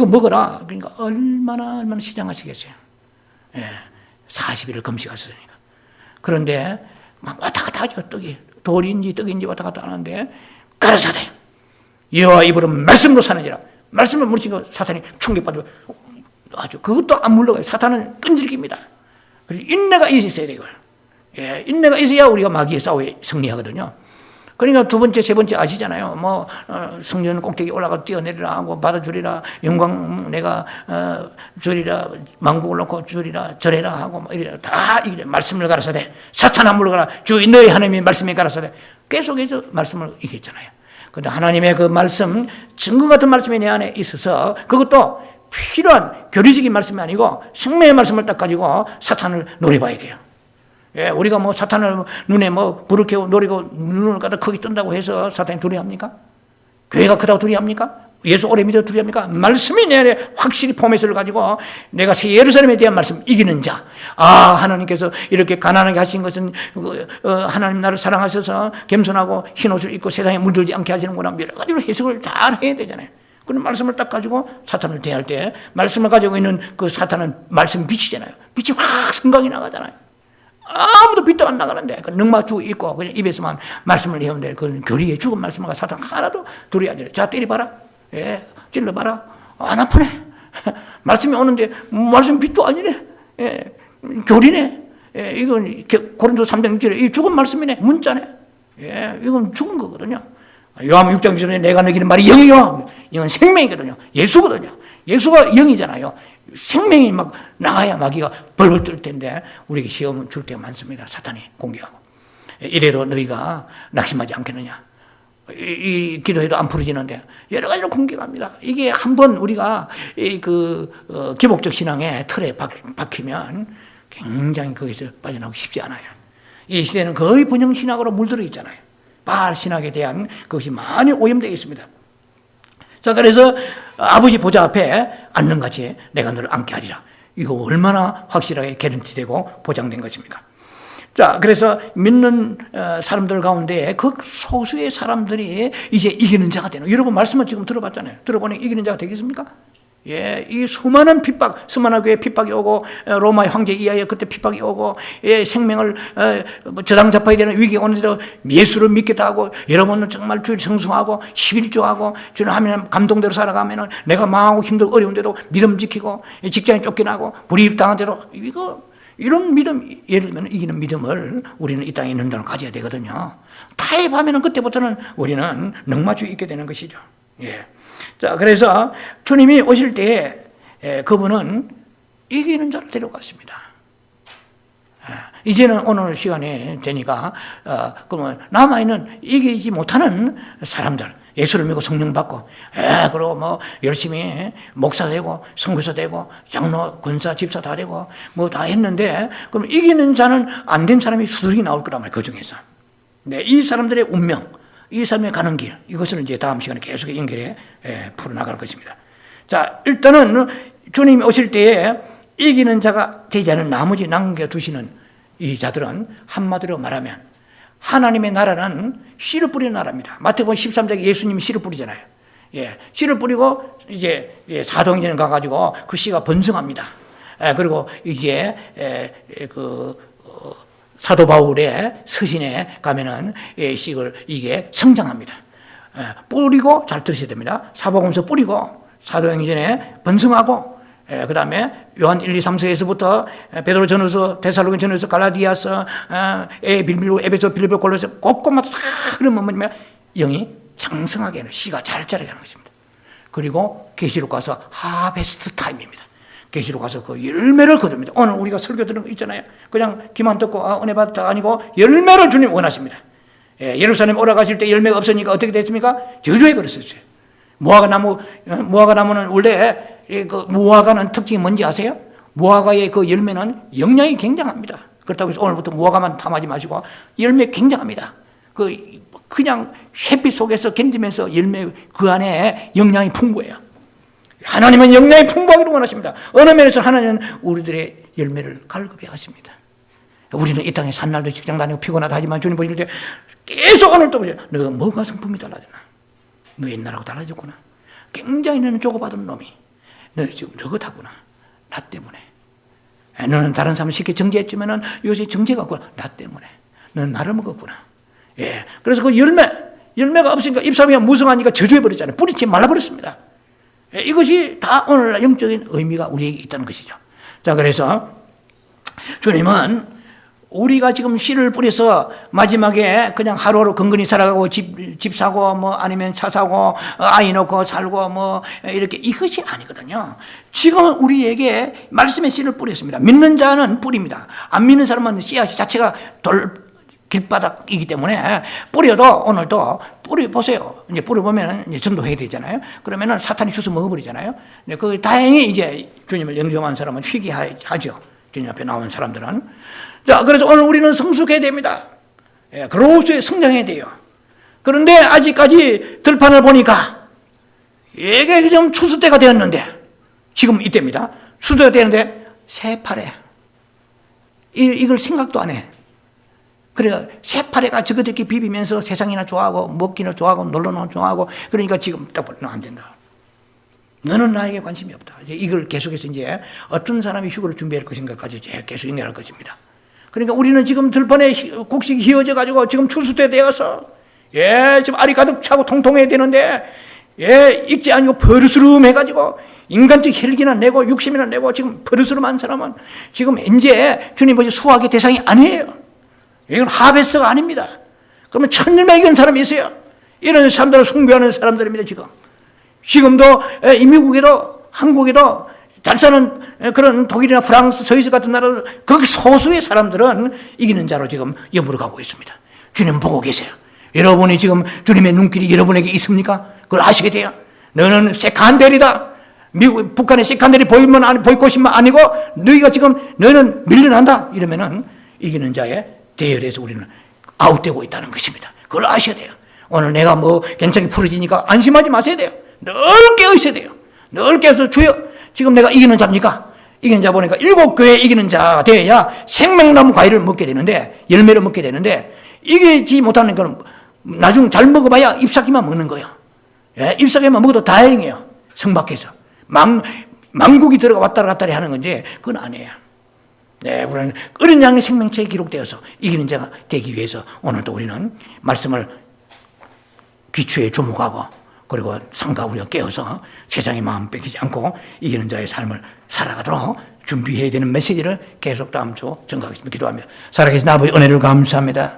먹어라. 그러니까 얼마나 시장하시겠어요. 40일을 금식하셨으니까. 그런데 막 왔다 갔다 하죠, 떡이. 돌인지 떡인지 왔다 갔다 하는데, 가라사대. 여호와 입으로 말씀으로 사느니라. 말씀을 물으니까 사탄이 충격받고, 아주 그것도 안 물러가요. 사탄은 끈질깁니다. 그래서 인내가 있어야 돼요. 인내가 있어야 우리가 마귀의 싸움에 승리하거든요. 그러니까 두 번째, 세 번째 아시잖아요. 성전 꼭대기 올라가 뛰어내리라 하고 받아주리라, 영광 내가 주리라, 만국을 놓고 주리라, 절해라 하고 이래 다 이래 말씀을 가라사대. 사탄아 물러가라. 주 너희 하나님의 말씀이 가라사대. 계속해서 말씀을 이겼잖아요. 그런데 하나님의 그 말씀, 증거 같은 말씀이 내 안에 있어서 그것도 필요한 교리적인 말씀이 아니고 생명의 말씀을 딱 가지고 사탄을 노려봐야 돼요. 우리가 사탄을 눈에 불을 켜고 노리고 눈을 갖다 크게 뜬다고 해서 사탄이 두려워합니까? 교회가 크다고 두려워합니까? 예수 오래 믿어 두려워합니까? 말씀이 내 안에 확실히 포맷을 가지고 내가 새 예루살렘에 대한 말씀 이기는 자. 하나님께서 이렇게 가난하게 하신 것은 하나님 나를 사랑하셔서 겸손하고 흰옷을 입고 세상에 물들지 않게 하시는구나. 여러 가지로 해석을 잘 해야 되잖아요. 그런 말씀을 딱 가지고 사탄을 대할 때 말씀을 가지고 있는 그 사탄은 말씀 빛이잖아요. 빛이 확 생각이 나가잖아요. 아무도 빛도 안 나가는데 그 능마주 있고 그냥 입에서만 말씀을 해오는데 그 교리에 죽은 말씀을 사탄 하나도 두려워하지 않아요. 자, 때려봐라. 찔러봐라. 안 아프네. 말씀이 오는데 말씀 빛도 아니네. 교리네. 이건 고린도 3장 6절에 이 죽은 말씀이네. 문자네. 이건 죽은 거거든요. 요한복음 6장 6절에 내가 너희는 말이 영이요. 이건 생명이거든요. 예수거든요. 예수가 영이잖아요. 생명이 막 나가야 마귀가 벌벌 뜰 텐데 우리에게 시험을 줄 때가 많습니다. 사탄이 공격하고. 이래로 너희가 낙심하지 않겠느냐. 이 기도해도 안 풀어지는데 여러 가지로 공격합니다. 이게 한번 우리가 기복적 신앙의 틀에 박히면 굉장히 거기서 빠져나오기 쉽지 않아요. 이 시대는 거의 번영 신학으로 물들어 있잖아요. 바알 신학에 대한 그것이 많이 오염되어 있습니다. 자, 그래서 아버지 보좌 앞에 앉는같이 내가 너를 앉게 하리라. 이거 얼마나 확실하게 개런티되고 보장된 것입니까? 자, 그래서 믿는 사람들 가운데 그 소수의 사람들이 이제 이기는 자가 되는. 여러분 말씀을 지금 들어봤잖아요. 들어보니 이기는 자가 되겠습니까? 이 수많은 핍박, 스마나 교회 핍박이 오고 로마 황제 이하에 그때 핍박이 오고 생명을 저당잡아야 되는 위기가 오는데도 예수를 믿겠다 하고 여러분은 정말 주일 성수하고 11조하고 주는 하면 감동대로 살아가면은 내가 망하고 힘들고 어려운데도 믿음 지키고 직장에 쫓겨나고 불이익 당한데도 이런 믿음, 예를 들면 이기는 믿음을 우리는 이 땅에 있는 자는 가져야 되거든요. 타협하면은 그때부터는 우리는 능마주에 있게 되는 것이죠. 자, 그래서 주님이 오실 때 그분은 이기는 자를 데려갔습니다. 이제는 오늘 시간이 되니까 그러면 남아있는 이기지 못하는 사람들, 예수를 믿고 성령 받고 그리고 열심히 목사 되고 선교사 되고 장로, 권사, 집사 다 되고 다 했는데 그럼 이기는 자는 안 된 사람이 수두룩이 나올 거란 말이에요. 그 중에서. 이 사람들의 운명, 이 사람의 가는 길, 이것을 이제 다음 시간에 계속 연결해 풀어나갈 것입니다. 자, 일단은 주님이 오실 때에 이기는 자가 되지 않은 나머지 남겨두시는 이 자들은 한마디로 말하면 하나님의 나라는 씨를 뿌리는 나라입니다. 마태복음 13장에 예수님이 씨를 뿌리잖아요. 예, 씨를 뿌리고 이제 사도행전 가가지고 그 씨가 번성합니다. 그리고 이제 사도 바울의 서신에 가면은 이게 성장합니다. 뿌리고, 잘 들으셔야 됩니다. 사복음서 뿌리고, 사도행전에 번성하고, 그 다음에 요한 1, 2, 3, 4에서부터 베드로 전후서, 데살로니가 전후서, 갈라디아서, 빌립보, 에베소, 빌립보, 골로새 곳곳마다 다 흐르면 뭐냐면 영이 장성하게 하는, 씨가 잘 자라게 하는 것입니다. 그리고 계시록 가서 하베스트 타임입니다. 계시록 가서 그 열매를 거둡니다. 오늘 우리가 설교 들은 거 있잖아요. 그냥 귀만 듣고 은혜 받았다 아니고 열매를 주님 원하십니다. 예루살렘 오라가실 때 열매가 없으니까 어떻게 됐습니까? 저주해 버렸었어요. 무화과나무는 원래 그 무화과는 특징이 뭔지 아세요? 무화과의 그 열매는 영양이 굉장합니다. 그렇다고 해서 오늘부터 무화과만 탐하지 마시고 열매 굉장합니다. 그냥 햇빛 속에서 견디면서 열매 그 안에 영양이 풍부해요. 하나님은 영양이 풍부하기를 원하십니다. 어느 면에서 하나님은 우리들의 열매를 갈급해 하십니다. 우리는 이 땅에 산날도 직장 다니고 피곤하다 하지만 주님 보실 때 계속 오늘도 보세요. 너가 뭐가 성품이 달라졌나? 너 옛날하고 달라졌구나. 굉장히 너는 조고받은 놈이. 너 지금 너긋하구나. 나 때문에. 너는 다른 사람 쉽게 정죄했지만은 요새 정죄가 없구나. 나 때문에. 너는 나를 먹었구나. 예. 그래서 그 열매가 없으니까 잎사귀가 무성하니까 저주해버렸잖아요. 뿌리채 말라버렸습니다. 예. 이것이 다 오늘날 영적인 의미가 우리에게 있다는 것이죠. 자, 그래서 주님은 우리가 지금 씨를 뿌려서 마지막에 그냥 하루하루 건건히 살아가고 집 사고 뭐 아니면 차 사고 아이 놓고 살고 뭐 이렇게 이것이 아니거든요. 지금 우리에게 말씀의 씨를 뿌렸습니다. 믿는 자는 뿌립니다. 안 믿는 사람은 씨앗 자체가 길바닥이기 때문에 뿌려도 오늘도 뿌려보세요. 이제 뿌려보면 이제 전도해야 되잖아요. 그러면은 사탄이 주워 먹어버리잖아요. 그 다행히 이제 주님을 영접한 사람은 희귀하죠. 주님 앞에 나온 사람들은. 자, 그래서 오늘 우리는 성숙해야 됩니다. 예, 그로서의 성장해야 돼요. 그런데 아직까지 들판을 보니까 이게 좀 추수 때가 되었는데 지금 이때입니다. 추수가 되는데 새파래. 이걸 생각도 안 해. 그래 새파래가 저것들끼리 비비면서 세상이나 좋아하고 먹기나 좋아하고 놀러나 좋아하고 그러니까 지금 딱 보면 안 된다. 너는 나에게 관심이 없다. 이제 이걸 계속해서 이제 어떤 사람이 휴거를 준비할 것인가까지 계속 연결할 것입니다. 그러니까 우리는 지금 들판에 곡식이 휘어져 가지고 지금 추수 때 되어서 지금 알이 가득 차고 통통해야 되는데 익지 않고 버르스름해 가지고 인간적 혈기나 내고 육심이나 내고 지금 버르스름한 사람은 지금 이제 주님 보시 수확의 대상이 아니에요. 이건 하베스트가 아닙니다. 그러면 천일매 익은 사람이 있어요. 이런 사람들을 숭배하는 사람들입니다. 지금도 미국에도 한국에도 잘 사는 그런 독일이나 프랑스, 스위스 같은 나라 거기 소수의 사람들은 이기는 자로 지금 염으로 가고 있습니다. 주님 보고 계세요. 여러분이 지금 주님의 눈길이 여러분에게 있습니까? 그걸 아시게 돼요. 너는 세칸델이다. 미국, 북한의 세칸델이 보일 것이면 아니고 너희가 지금 너는 밀려난다. 이러면은 이기는 자의 대열에서 우리는 아웃되고 있다는 것입니다. 그걸 아셔야 돼요. 오늘 내가 뭐 괜찮게 풀어지니까 안심하지 마셔야 돼요. 늘 깨어있어야 돼요. 늘 깨어서 주여 지금 내가 이기는 자입니까? 이기는 자 보니까 7교회 이기는 자가 되어야 생명나무 과일을 먹게 되는데 열매를 먹게 되는데 이기지 못하는 건 나중 잘 먹어봐야 잎사귀만 먹는 거예요. 잎사귀만 먹어도 다행이에요. 성박해서 망국이 들어가 왔다 갔다 하는 건지 그건 아니에요. 우리는 어린 양의 생명체에 기록되어서 이기는 자가 되기 위해서 오늘도 우리는 말씀을 귀추에 주목하고 그리고 상가 우리가 깨어서 세상의 마음 뺏기지 않고 이기는 자의 삶을 살아가도록 준비해야 되는 메시지를 계속 다음 주 전가하겠습니다. 기도합니다. 살아계신 아버지 은혜를 감사합니다.